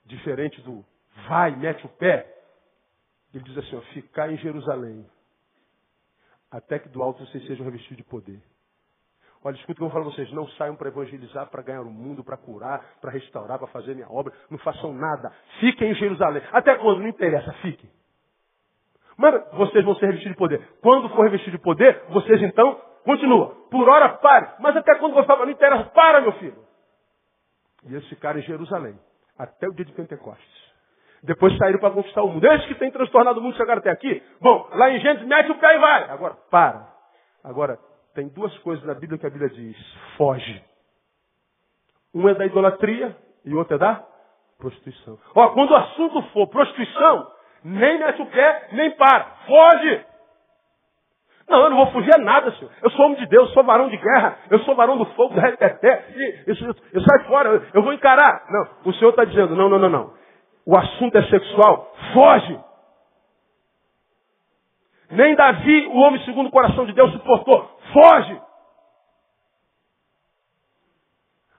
diferente do vai, mete o pé, ele diz assim, ó, ficar em Jerusalém, até que do alto vocês sejam revestidos de poder. Olha, escuta o que eu vou falar a vocês. Não saiam para evangelizar, para ganhar o mundo, para curar, para restaurar, para fazer minha obra. Não façam nada. Fiquem em Jerusalém. Até quando? Não interessa. Fiquem. Mas vocês vão ser revestidos de poder. Quando for revestido de poder, vocês então continuam. Por hora, pare. Mas até quando você fala, não interessa. Para, meu filho. E eles ficaram em Jerusalém. Até o dia de Pentecostes. Depois saíram para conquistar o mundo. Eles que têm transtornado o mundo chegaram até aqui. Bom, lá em Gênesis, mete o pé e vai. Agora, para. Agora, tem duas coisas na Bíblia que a Bíblia diz. Foge. Um é da idolatria e o outro é da prostituição. Ó, quando o assunto for prostituição, nem mete o pé, nem para. Foge. Não, eu não vou fugir a nada, senhor. Eu sou homem de Deus, eu sou varão de guerra, eu sou varão do fogo, do reteté. Eu saio fora, eu vou encarar. Não, o senhor está dizendo, não. O assunto é sexual, foge. Nem Davi, o homem segundo o coração de Deus, suportou. Foge.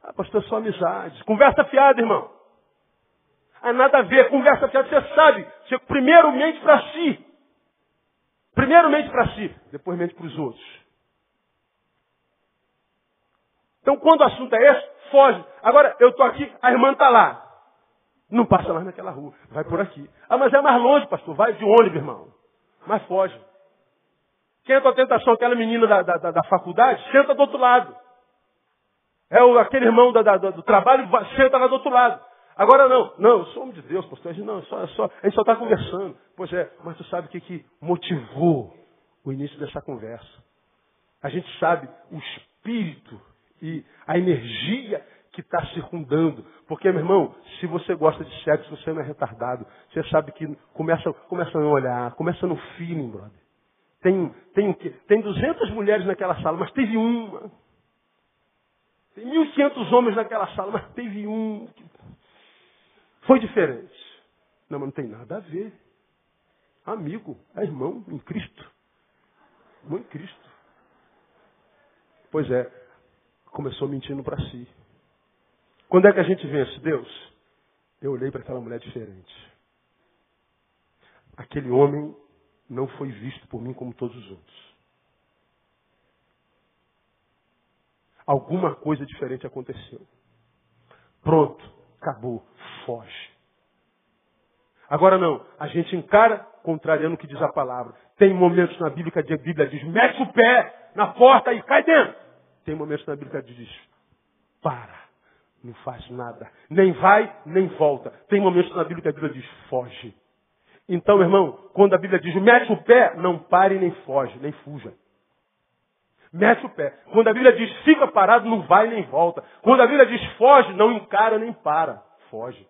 Ah, pastor, é só amizade. Conversa fiada, irmão. Ah, nada a ver. Conversa fiada, você sabe. Você primeiro mente para si. Primeiro mente para si, depois mente para os outros. Então, quando o assunto é esse, foge. Agora, eu estou aqui, a irmã está lá. Não passa mais naquela rua, vai por aqui. Ah, mas é mais longe, pastor, vai de ônibus, irmão. Mas foge. Quem é a tua tentação? Aquela menina da faculdade, senta do outro lado. Aquele irmão do trabalho, senta lá do outro lado. Agora não, eu sou homem de Deus, pastor. A gente só está conversando. Pois é, mas tu sabe o que motivou o início dessa conversa? A gente sabe o espírito e a energia que está circundando. Porque, meu irmão, se você gosta de sexo, você não é retardado. Você sabe que começa no olhar, começa no feeling, brother. Tem 200 mulheres naquela sala, mas teve uma. Tem 1.500 homens naquela sala, mas teve um. Foi diferente. Não, mas não tem nada a ver. Amigo, é irmão em Cristo. Irmão em Cristo. Pois é, começou mentindo para si. Quando é que a gente vence? Deus, eu olhei para aquela mulher diferente. Aquele homem não foi visto por mim como todos os outros. Alguma coisa diferente aconteceu. Pronto, acabou, foge. Agora não, a gente encara contrariando o que diz a palavra. Tem momentos na Bíblia que a Bíblia diz, mete o pé na porta e cai dentro. Tem momentos na Bíblia que diz, para, não faz nada. Nem vai, nem volta. Tem momentos na Bíblia que a Bíblia diz, foge. Então, irmão, quando a Bíblia diz, mete o pé, não pare nem foge, nem fuja. Mete o pé. Quando a Bíblia diz, fica parado, não vai nem volta. Quando a Bíblia diz, foge, não encara nem para. Foge.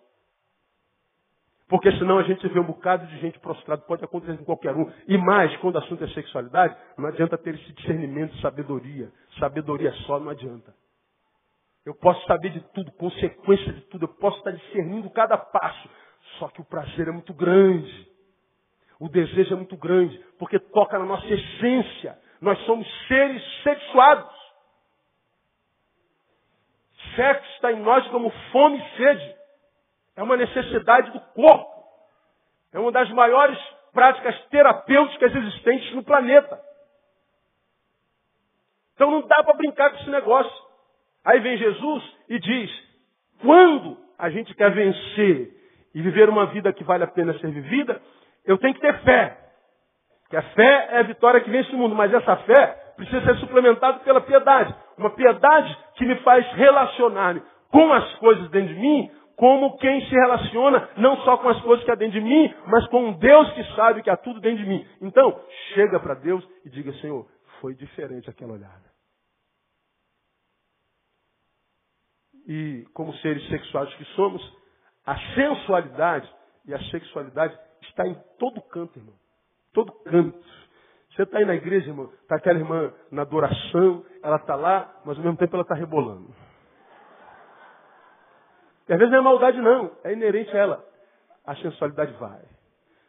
Porque senão a gente vê um bocado de gente prostrada, pode acontecer com qualquer um. E mais, quando o assunto é sexualidade, não adianta ter esse discernimento, sabedoria. Sabedoria só não adianta. Eu posso saber de tudo, consequência de tudo, eu posso estar discernindo cada passo. Só que o prazer é muito grande. O desejo é muito grande, porque toca na nossa essência. Nós somos seres sexuados. Sexo está em nós como fome e sede. É uma necessidade do corpo. É uma das maiores práticas terapêuticas existentes no planeta. Então não dá para brincar com esse negócio. Aí vem Jesus e diz, quando a gente quer vencer e viver uma vida que vale a pena ser vivida, eu tenho que ter fé. Porque a fé é a vitória que vence o mundo, mas essa fé precisa ser suplementada pela piedade. Uma piedade que me faz relacionar-me com as coisas dentro de mim, como quem se relaciona não só com as coisas que há dentro de mim, mas com um Deus que sabe que há tudo dentro de mim. Então, chega para Deus e diga, Senhor, foi diferente aquela olhada. E como seres sexuais que somos, a sensualidade e a sexualidade está em todo canto, irmão. Todo canto. Você está aí na igreja, irmão, está aquela irmã na adoração, ela está lá, mas ao mesmo tempo ela está rebolando. E às vezes não é maldade não, é inerente a ela. A sensualidade vai.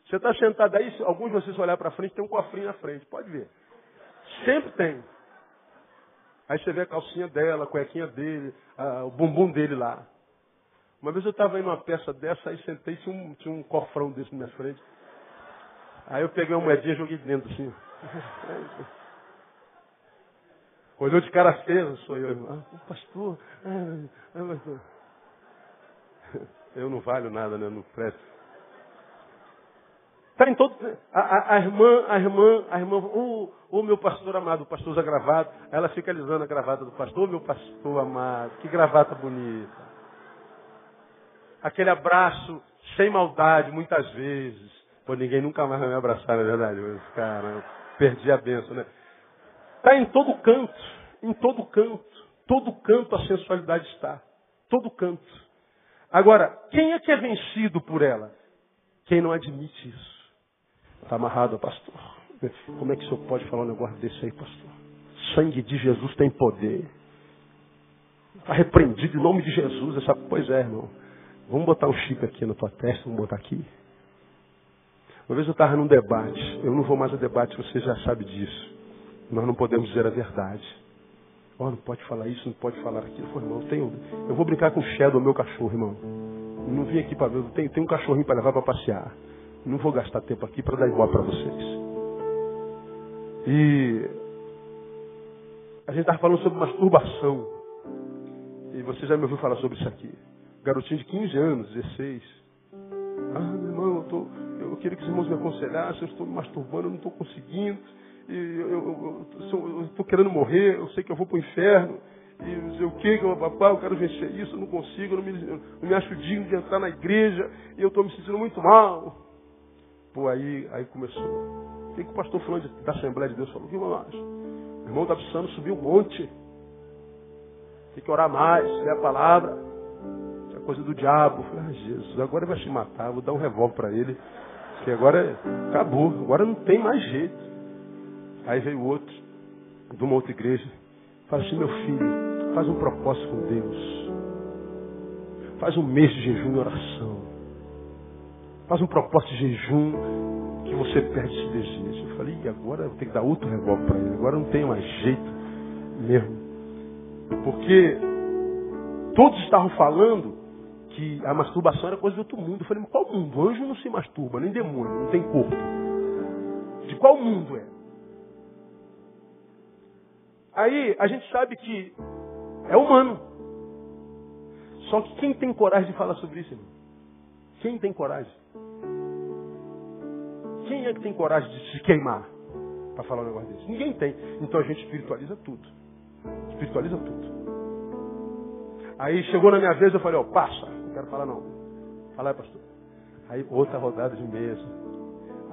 Você está sentado aí, se alguns de vocês olhar para frente, tem um cofrinho na frente, pode ver. Sempre tem. Aí você vê a calcinha dela, a cuequinha dele, o bumbum dele lá. Uma vez eu estava indo numa peça dessa, aí sentei e tinha um cofrão desse na minha frente. Aí eu peguei uma moedinha e joguei dentro assim. Olhou de cara feia, sou eu. Pastor. Pastor. Eu não valho nada, né? Não presto. Tá em todo. A irmã, o meu pastor amado, o pastor usa gravata, ela fica alisando a gravata do pastor, meu pastor amado, que gravata bonita. Aquele abraço sem maldade, muitas vezes. Pô, ninguém nunca mais vai me abraçar, na verdade. Cara, perdi a bênção, né? Está em todo canto, todo canto a sensualidade está, todo canto. Agora, quem é que é vencido por ela? Quem não admite isso. Está amarrado, pastor. Como é que o senhor pode falar um negócio desse aí, pastor? Sangue de Jesus tem poder. Está repreendido em nome de Jesus. Essa... Pois é, irmão. Vamos botar um chip aqui na tua testa, vamos botar aqui. Uma vez eu estava num debate, eu não vou mais a debate, você já sabe disso. Nós não podemos dizer a verdade. Oh, não pode falar isso, não pode falar aquilo. Pô, irmão, eu vou brincar com o Shadow, meu cachorro, irmão. Eu não vim aqui para ver, tem um cachorrinho para levar para passear. Não vou gastar tempo aqui para dar igual para vocês. E a gente estava falando sobre masturbação. E você já me ouviu falar sobre isso aqui. Garotinho de 15 anos, 16. Meu irmão, eu queria que os irmãos me aconselhassem, eu estou me masturbando, eu não estou conseguindo. Eu estou querendo morrer, eu sei que eu vou para o inferno. E não sei o que, papai, eu quero vencer isso, eu não consigo, eu não me acho digno de entrar na igreja, e eu estou me sentindo muito mal. Pô, aí começou. O que o pastor falando da Assembleia de Deus falou? O que eu acho? O irmão está precisando subir um monte. Tem que orar mais, ler a palavra. Isso é coisa do diabo. Eu falei, Jesus, agora ele vai se matar, vou dar um revólver para ele. Porque agora acabou, agora não tem mais jeito. Aí veio outro, de uma outra igreja. Fala assim, meu filho, faz um propósito com Deus. Faz um mês de jejum e oração. Faz um propósito de jejum que você perde esse desejo. Eu falei, e agora eu vou ter que dar outro revólver para ele. Agora não tem mais jeito mesmo. Porque todos estavam falando que a masturbação era coisa de outro mundo. Eu falei, mas qual mundo? O anjo não se masturba, nem demônio, não tem corpo. De qual mundo é? Aí a gente sabe que é humano. Só que quem tem coragem de falar sobre isso, irmão? Quem tem coragem? Quem é que tem coragem de se queimar para falar um negócio desse? Ninguém tem. Então a gente espiritualiza tudo. Espiritualiza tudo. Aí chegou na minha vez, eu falei, passa. Não quero falar não. Fala aí, pastor. Aí outra rodada de mesa.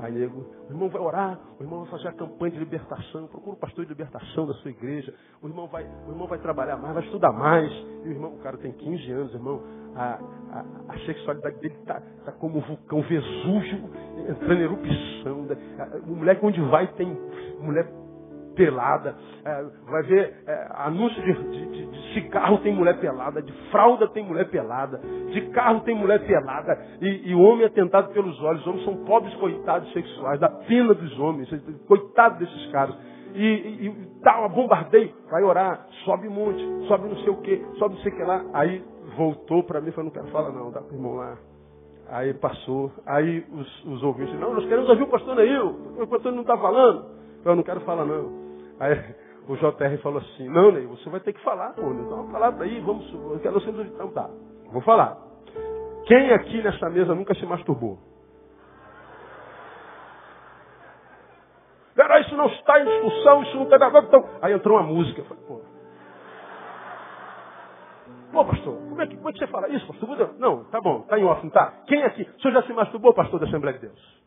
Aí nego, o irmão vai orar, o irmão vai fazer a campanha de libertação, procura o pastor de libertação da sua igreja, o irmão vai trabalhar mais, vai estudar mais. E o cara tem 15 anos, irmão, a sexualidade dele está como um vulcão Vesúvio, entrando em erupção. O moleque onde vai tem mulher pelada, vai ver anúncio de cigarro tem mulher pelada, de fralda tem mulher pelada, de carro tem mulher pelada, e o homem é tentado pelos olhos. Os homens são pobres coitados sexuais, da pena dos homens, coitado desses caras. E dá um bombardeio, vai orar, sobe um monte, sobe não sei o que, sobe não sei o que lá. Aí voltou para mim e falou, não quero falar não, dá para o irmão lá. Aí passou, aí os ouvintes, não, nós queremos ouvir o pastor Neil, o pastor não está falando. Eu não quero falar não. Aí o JR falou assim, não, Ney, você vai ter que falar, pô, dá uma palavra aí, vamos, eu quero você ouvir. Então tá, vou falar. Quem aqui nessa mesa nunca se masturbou? Cara, isso não está em discussão, isso não está gravado. Então... Aí entrou uma música, eu falei, pô, pastor, como é que você fala isso, pastor? Não, tá bom, tá em off, não tá? Quem aqui? O senhor já se masturbou, pastor da Assembleia de Deus?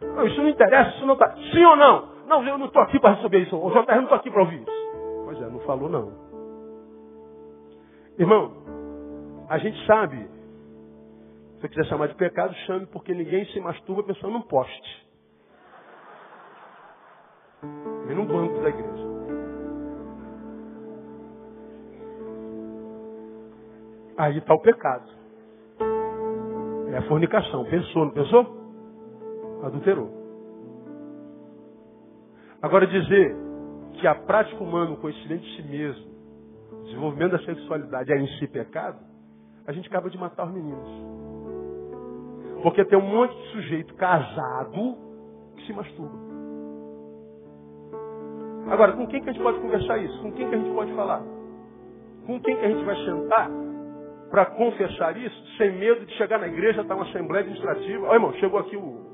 Não, isso não interessa, isso não está. Sim ou não? Não, eu não estou aqui para receber isso. O JR não estou aqui para ouvir isso. Pois é, não falou não. Irmão, a gente sabe, se você quiser chamar de pecado, chame, porque ninguém se masturba pensando num poste. Nem num banco da igreja. Aí está o pecado. É a fornicação. Pensou, não pensou? Adulterou. Agora dizer que a prática humana, o conhecimento de si mesmo, o desenvolvimento da sexualidade é em si pecado, a gente acaba de matar os meninos. Porque tem um monte de sujeito casado que se masturba. Agora, com quem que a gente pode conversar isso? Com quem que a gente pode falar? Com quem que a gente vai sentar para confessar isso, sem medo de chegar na igreja, estar uma assembleia administrativa? Ó, irmão, chegou aqui o...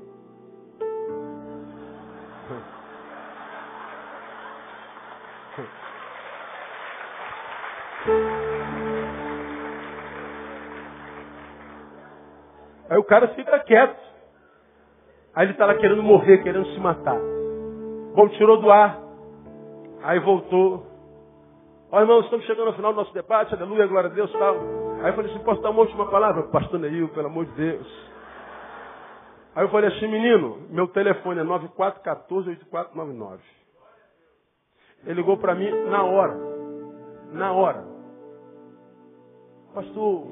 Aí o cara fica quieto. Aí ele está lá querendo morrer, querendo se matar. Bom, tirou do ar. Aí voltou. Ó, irmãos, estamos chegando ao final do nosso debate. Aleluia, glória a Deus, tal. Aí eu falei assim, posso dar uma última palavra? Pastor Neil, pelo amor de Deus. Aí eu falei assim, menino, meu telefone é 9414-8499. Ele ligou para mim na hora. Na hora. Pastor,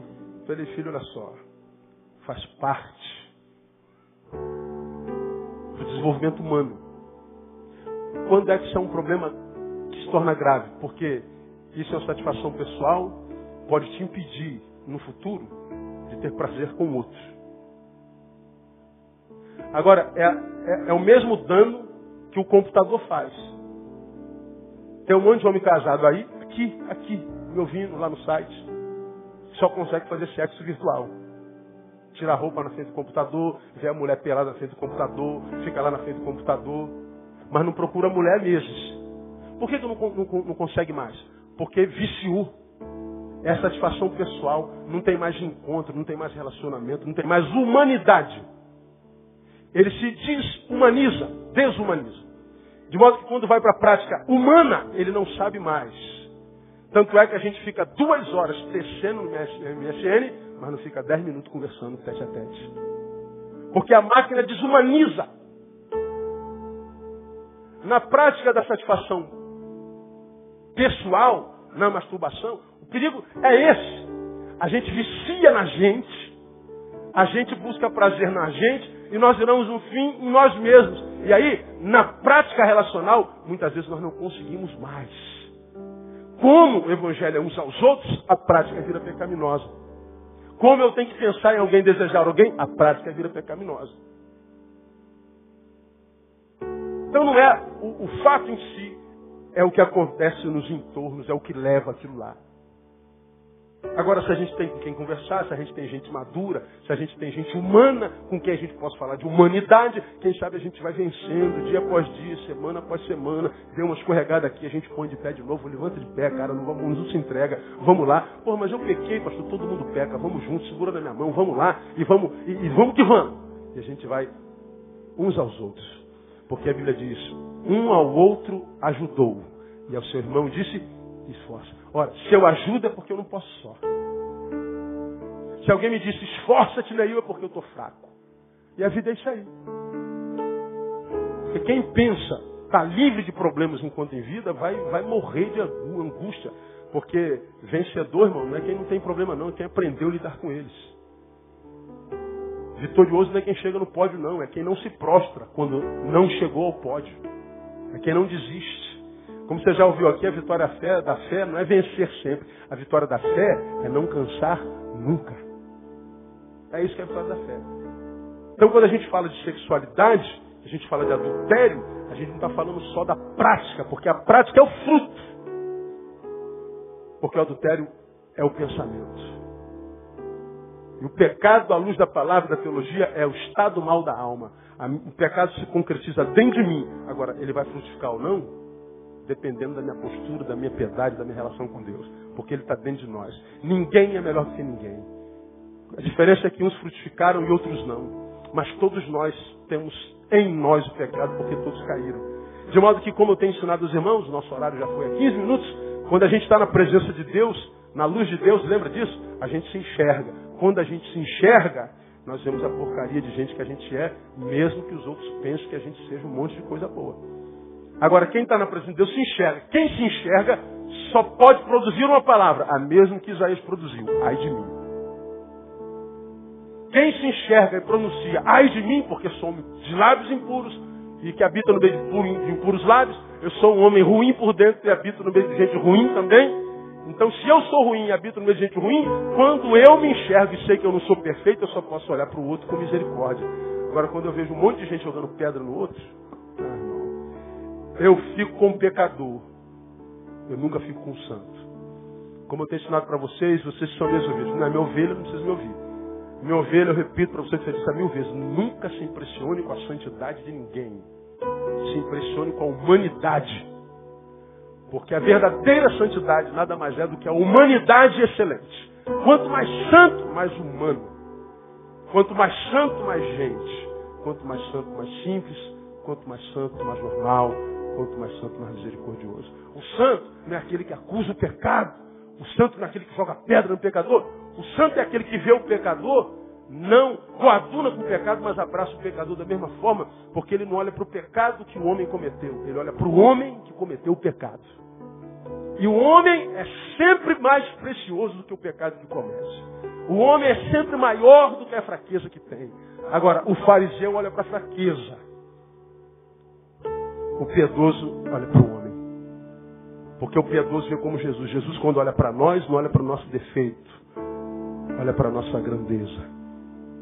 falei, filho, olha só. Faz parte do desenvolvimento humano. Quando é que isso é um problema que se torna grave? Porque isso é uma satisfação pessoal, pode te impedir, no futuro, de ter prazer com o outro. Agora, é o mesmo dano que o computador faz. Tem um monte de homem casado aí, aqui, me ouvindo lá no site, só consegue fazer sexo virtual. Tira a roupa na frente do computador, vê a mulher pelada na frente do computador, fica lá na frente do computador, mas não procura a mulher mesmo. Por que não consegue mais? Porque viciou. É satisfação pessoal, não tem mais encontro, não tem mais relacionamento, não tem mais humanidade. Ele se desumaniza, desumaniza. De modo que quando vai para a prática humana, ele não sabe mais. Tanto é que a gente fica 2 horas tecendo no MSN, mas não fica 10 minutos conversando tete a tete. Porque a máquina desumaniza. Na prática da satisfação pessoal, na masturbação, o perigo é esse. A gente vicia na gente, a gente busca prazer na gente, e nós viramos um fim em nós mesmos. E aí, na prática relacional, muitas vezes nós não conseguimos mais. Como o evangelho é uns aos outros, a prática vira pecaminosa. Como eu tenho que pensar em alguém, desejar alguém, a prática vira pecaminosa. Então não é o fato em si, é o que acontece nos entornos, é o que leva aquilo lá. Agora, se a gente tem com quem conversar, se a gente tem gente madura, se a gente tem gente humana, com quem a gente possa falar de humanidade, quem sabe a gente vai vencendo dia após dia, semana após semana, deu uma escorregada aqui, a gente põe de pé de novo, levanta de pé, cara, não se entrega, vamos lá. Pô, mas eu pequei, pastor, todo mundo peca, vamos juntos, segura na minha mão, vamos lá, e vamos que vamos. E a gente vai uns aos outros, porque a Bíblia diz, um ao outro ajudou, e ao seu irmão disse, esforça. Ora, se eu ajudo é porque eu não posso só. Se alguém me disse, esforça-te, Neil, é porque eu estou fraco. E a vida é isso aí. Porque quem pensa, está livre de problemas enquanto em vida, vai morrer de angústia. Porque vencedor, irmão, não é quem não tem problema não, é quem aprendeu a lidar com eles. Vitorioso não é quem chega no pódio não, é quem não se prostra quando não chegou ao pódio. É quem não desiste. Como você já ouviu aqui, a vitória da fé não é vencer sempre. A vitória da fé é não cansar nunca. É isso que é a vitória da fé. Então, quando a gente fala de sexualidade, a gente fala de adultério, a gente não está falando só da prática, porque a prática é o fruto. Porque o adultério é o pensamento. E o pecado, à luz da palavra da teologia, é o estado mal da alma. O pecado se concretiza dentro de mim. Agora, ele vai frutificar ou não? Dependendo da minha postura, da minha piedade, da minha relação com Deus. Porque Ele está dentro de nós. Ninguém é melhor do que ninguém. A diferença é que uns frutificaram e outros não. Mas todos nós temos em nós o pecado, porque todos caíram. De modo que, como eu tenho ensinado os irmãos, nosso horário já foi há 15 minutos, quando a gente está na presença de Deus, na luz de Deus, lembra disso? A gente se enxerga. Quando a gente se enxerga, nós vemos a porcaria de gente que a gente é, mesmo que os outros pensem que a gente seja um monte de coisa boa. Agora, quem está na presença de Deus se enxerga. Quem se enxerga só pode produzir uma palavra, a mesma que Isaías produziu. Ai de mim. Quem se enxerga e pronuncia, ai de mim, porque sou homem de lábios impuros e que habita no meio de impuros lábios, eu sou um homem ruim por dentro e habito no meio de gente ruim também. Então, se eu sou ruim e habito no meio de gente ruim, quando eu me enxergo e sei que eu não sou perfeito, eu só posso olhar para o outro com misericórdia. Agora, quando eu vejo um monte de gente jogando pedra no outro, eu fico com o pecador. Eu nunca fico com o santo. Como eu tenho ensinado para vocês, vocês são meus ouvidos. Não é minha ovelha, não precisa me ouvir. Minha ovelha, eu repito para você que eu disse 1000 vezes, nunca se impressione com a santidade de ninguém. Se impressione com a humanidade. Porque a verdadeira santidade nada mais é do que a humanidade excelente. Quanto mais santo, mais humano. Quanto mais santo, mais gente. Quanto mais santo, mais simples. Quanto mais santo, mais normal. Quanto mais santo, mais misericordioso. O santo não é aquele que acusa o pecado. O santo não é aquele que joga pedra no pecador. O santo é aquele que vê o pecador, não coaduna com o pecado, mas abraça o pecador da mesma forma, porque ele não olha para o pecado que o homem cometeu. Ele olha para o homem que cometeu o pecado. E o homem é sempre mais precioso do que o pecado que comete. O homem é sempre maior do que a fraqueza que tem. Agora, o fariseu olha para a fraqueza. O piedoso olha para o homem. Porque o piedoso vê como Jesus. Jesus, quando olha para nós, não olha para o nosso defeito. Olha para a nossa grandeza.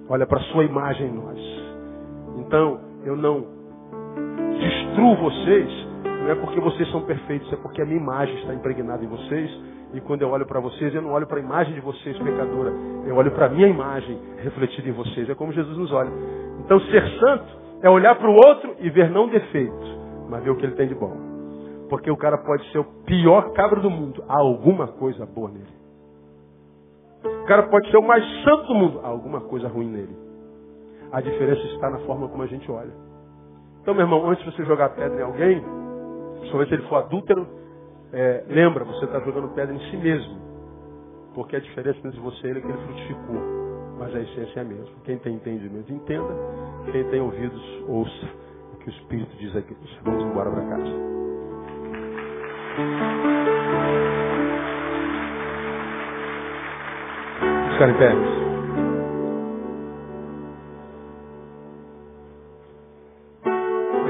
Olha para a sua imagem em nós. Então, eu não destruo vocês, não é porque vocês são perfeitos, é porque a minha imagem está impregnada em vocês. E quando eu olho para vocês, eu não olho para a imagem de vocês, pecadora. Eu olho para a minha imagem refletida em vocês. É como Jesus nos olha. Então, ser santo é olhar para o outro e ver não defeitos, mas ver o que ele tem de bom. Porque o cara pode ser o pior cabra do mundo. Há alguma coisa boa nele. O cara pode ser o mais santo do mundo. Há alguma coisa ruim nele. A diferença está na forma como a gente olha. Então, meu irmão, antes de você jogar pedra em alguém, principalmente se ele for adúltero, lembra, você está jogando pedra em si mesmo. Porque a diferença entre você e ele é que ele frutificou. Mas a essência é a mesma. Quem tem entendimento, entenda. Quem tem ouvidos, ouça o que o Espírito diz aqui. Vamos embora para casa. Vamos ficar em pé.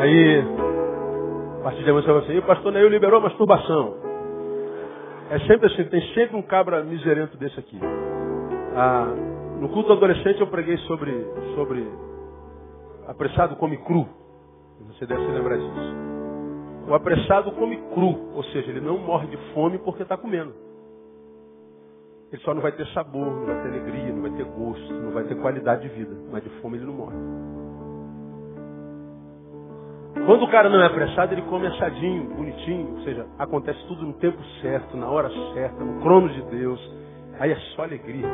Aí, a partir de amanhã você vai assim, o pastor Neil liberou a masturbação. É sempre assim, tem sempre um cabra miserento desse aqui. No culto adolescente eu preguei sobre apressado come cru. Você deve se lembrar disso. O apressado come cru, ou seja, ele não morre de fome porque está comendo. Ele só não vai ter sabor, não vai ter alegria, não vai ter gosto, não vai ter qualidade de vida. Mas de fome ele não morre. Quando o cara não é apressado, ele come assadinho, bonitinho. Ou seja, acontece tudo no tempo certo, na hora certa, no cronos de Deus. Aí é só alegria.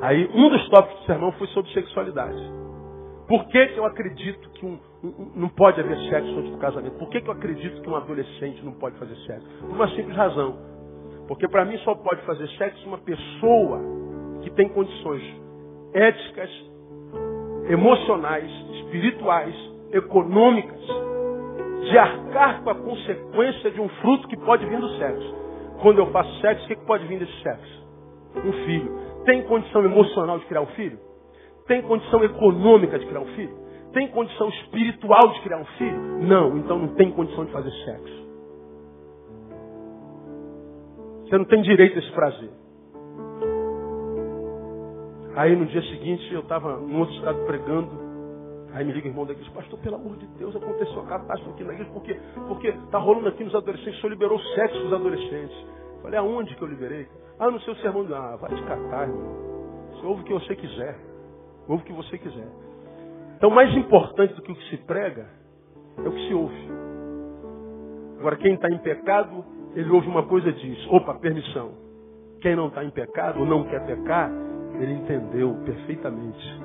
Aí um dos tópicos do sermão foi sobre sexualidade. Por que eu acredito que não pode haver sexo antes do casamento? Por que eu acredito que um adolescente não pode fazer sexo? Por uma simples razão. Porque para mim só pode fazer sexo uma pessoa que tem condições éticas, emocionais, espirituais, econômicas, de arcar com a consequência de um fruto que pode vir do sexo. Quando eu faço sexo, o que pode vir desse sexo? Um filho. Tem condição emocional de criar um filho? Tem condição econômica de criar um filho? Tem condição espiritual de criar um filho? Não, então não tem condição de fazer sexo. Você não tem direito a esse prazer. Aí no dia seguinte eu estava em outro estado pregando. Aí me liga o irmão da igreja, pastor, pelo amor de Deus, aconteceu uma catástrofe aqui na igreja, porque está rolando aqui nos adolescentes, o senhor liberou sexo para os adolescentes. Falei, aonde que eu liberei? No seu sermão. Vai te catar, irmão. Você ouve o que você quiser. Ouve o que você quiser. Então, mais importante do que o que se prega é o que se ouve. Agora, quem está em pecado, ele ouve uma coisa e diz, opa, permissão. Quem não está em pecado ou não quer pecar, ele entendeu perfeitamente.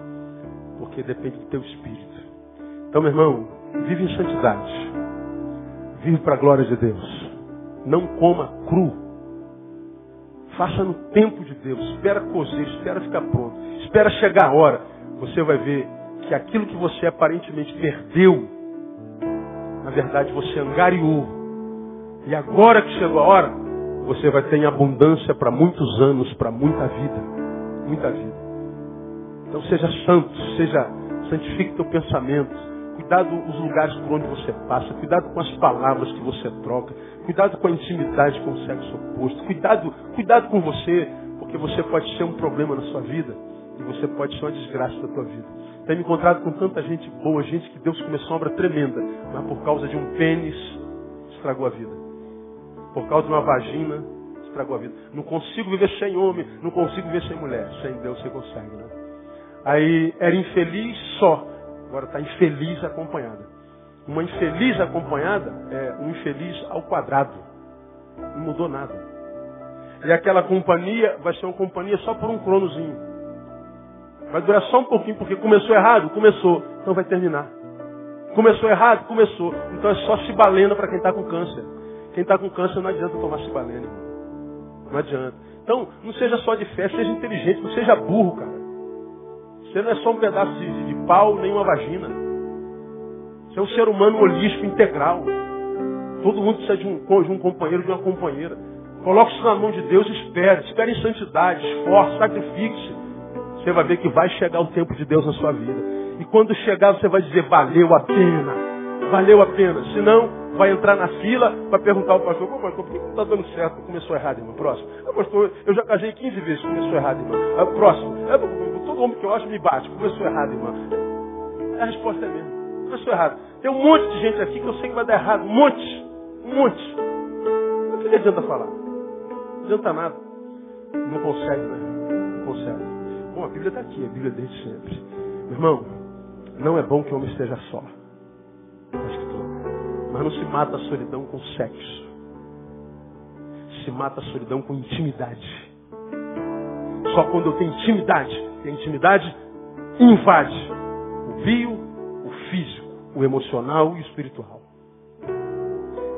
Porque depende do teu espírito. Então, meu irmão, vive em santidade. Vive para a glória de Deus. Não coma cru. Faça no tempo de Deus. Espera cozer, espera ficar pronto. Espera chegar a hora. Você vai ver que aquilo que você aparentemente perdeu, na verdade você angariou. E agora que chegou a hora, você vai ter em abundância para muitos anos, para muita vida. Muita vida. Então seja santo, santifique teu pensamento. Cuidado com os lugares por onde você passa. Cuidado com as palavras que você troca. Cuidado com a intimidade com o sexo oposto. Cuidado com você, porque você pode ser um problema na sua vida e você pode ser uma desgraça na tua vida. Tenho me encontrado com tanta gente boa, gente que Deus começou uma obra tremenda, mas por causa de um pênis, estragou a vida. Por causa de uma vagina, estragou a vida. Não consigo viver sem homem, não consigo viver sem mulher. Sem Deus você consegue, né? Aí era infeliz só, agora está infeliz acompanhada. Uma infeliz acompanhada é um infeliz ao quadrado. Não mudou nada. E aquela companhia vai ser uma companhia só por um cronozinho. Vai durar só um pouquinho, porque começou errado? Começou. Então vai terminar. Começou errado? Começou. Então é só cibalena para quem está com câncer. Quem está com câncer não adianta tomar cibalena, irmão. Não adianta. Então, não seja só de fé, seja inteligente, não seja burro, cara. Você não é só um pedaço de pau, nem uma vagina. Você é um ser humano holístico integral. Todo mundo precisa de um companheiro, de uma companheira. Coloque isso na mão de Deus e espere em santidade, esforce, sacrifique-se. Você vai ver que vai chegar o tempo de Deus na sua vida. E quando chegar, você vai dizer, valeu a pena. Valeu a pena. Senão, vai entrar na fila, vai perguntar ao pastor, pastor, por que não está dando certo? Começou errado, irmão. Próximo. Pastor, eu já casei 15 vezes, começou errado, irmão. Próximo. Todo homem que eu acho me bate, começou errado, irmão. A resposta é mesmo. Começou errado. Tem um monte de gente aqui que eu sei que vai dar errado. Um monte. Mas o que adianta falar? Não adianta nada. Não consegue, né? Não consegue. Bom, a Bíblia está aqui, a Bíblia desde sempre. Meu irmão, não é bom que o homem esteja só. Mas não se mata a solidão com sexo. Se mata a solidão com intimidade. Só quando eu tenho intimidade, e a intimidade invade o bio, o físico, o emocional e o espiritual.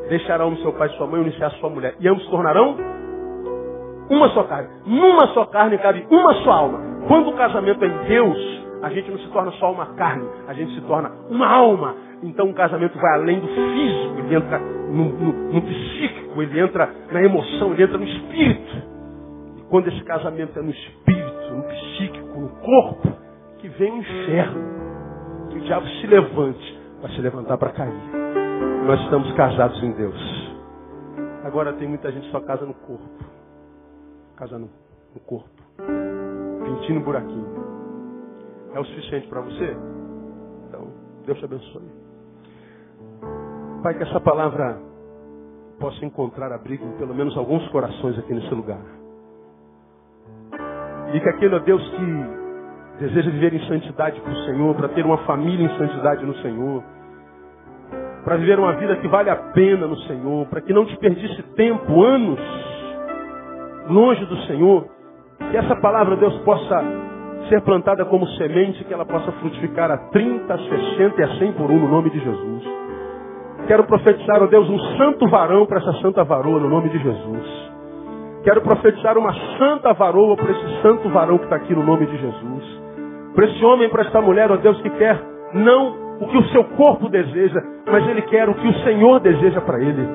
Deixará homem seu pai e sua mãe, unir-se-á sua mulher, e ambos se tornarão uma só carne. Numa só carne cabe uma só alma. Quando o casamento é em Deus, a gente não se torna só uma carne, a gente se torna uma alma. Então o casamento vai além do físico, ele entra no psíquico, ele entra na emoção, ele entra no espírito. E quando esse casamento é no espírito, no psíquico, no corpo, que vem o inferno, que o diabo se levante, vai se levantar para cair. Nós estamos casados em Deus. Agora tem muita gente que só casa no corpo. Casa no corpo. Pintinho no buraquinho. É o suficiente para você? Então, Deus te abençoe. Pai, que essa palavra possa encontrar abrigo em pelo menos alguns corações aqui nesse lugar. E que aquele, ó Deus, que deseja viver em santidade para o Senhor, para ter uma família em santidade no Senhor, para viver uma vida que vale a pena no Senhor, para que não desperdice tempo, anos, longe do Senhor, que essa palavra, Deus, possa ser plantada como semente, que ela possa frutificar a 30, a 60 e a 100 por um, no nome de Jesus. Quero profetizar, ó Deus, um santo varão para essa santa varoa, no nome de Jesus. Quero profetizar uma santa varoa para esse santo varão que está aqui, no nome de Jesus. Para esse homem, para esta mulher, ó Deus, que quer não o que o seu corpo deseja, mas ele quer o que o Senhor deseja para ele.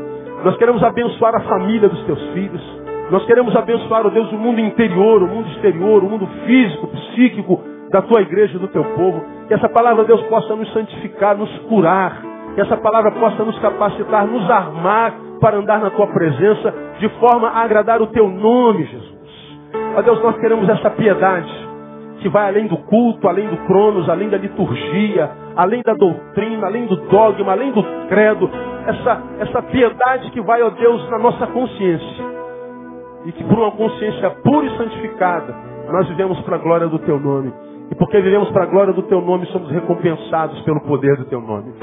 Nós queremos abençoar a família dos teus filhos. Nós queremos abençoar, ó Deus, o mundo interior, o mundo exterior, o mundo físico, psíquico da tua igreja e do teu povo. Que essa palavra, Deus, possa nos santificar, nos curar. Que essa palavra possa nos capacitar, nos armar para andar na tua presença de forma a agradar o teu nome, Jesus. Ó Deus, nós queremos essa piedade que vai além do culto, além do cronos, além da liturgia, além da doutrina, além do dogma, além do credo. Essa piedade que vai, ó Deus, na nossa consciência. E que por uma consciência pura e santificada, nós vivemos para a glória do teu nome. E porque vivemos para a glória do teu nome, somos recompensados pelo poder do teu nome.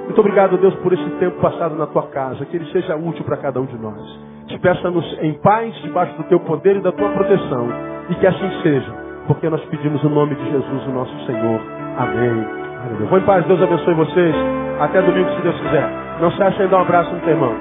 Muito obrigado, Deus, por esse tempo passado na tua casa. Que ele seja útil para cada um de nós. Te peça-nos em paz, debaixo do teu poder e da tua proteção. E que assim seja. Porque nós pedimos o nome de Jesus, o nosso Senhor. Amém. Aleluia. Vão em paz, Deus abençoe vocês. Até domingo, se Deus quiser. Não se acha em dar um abraço no teu irmão.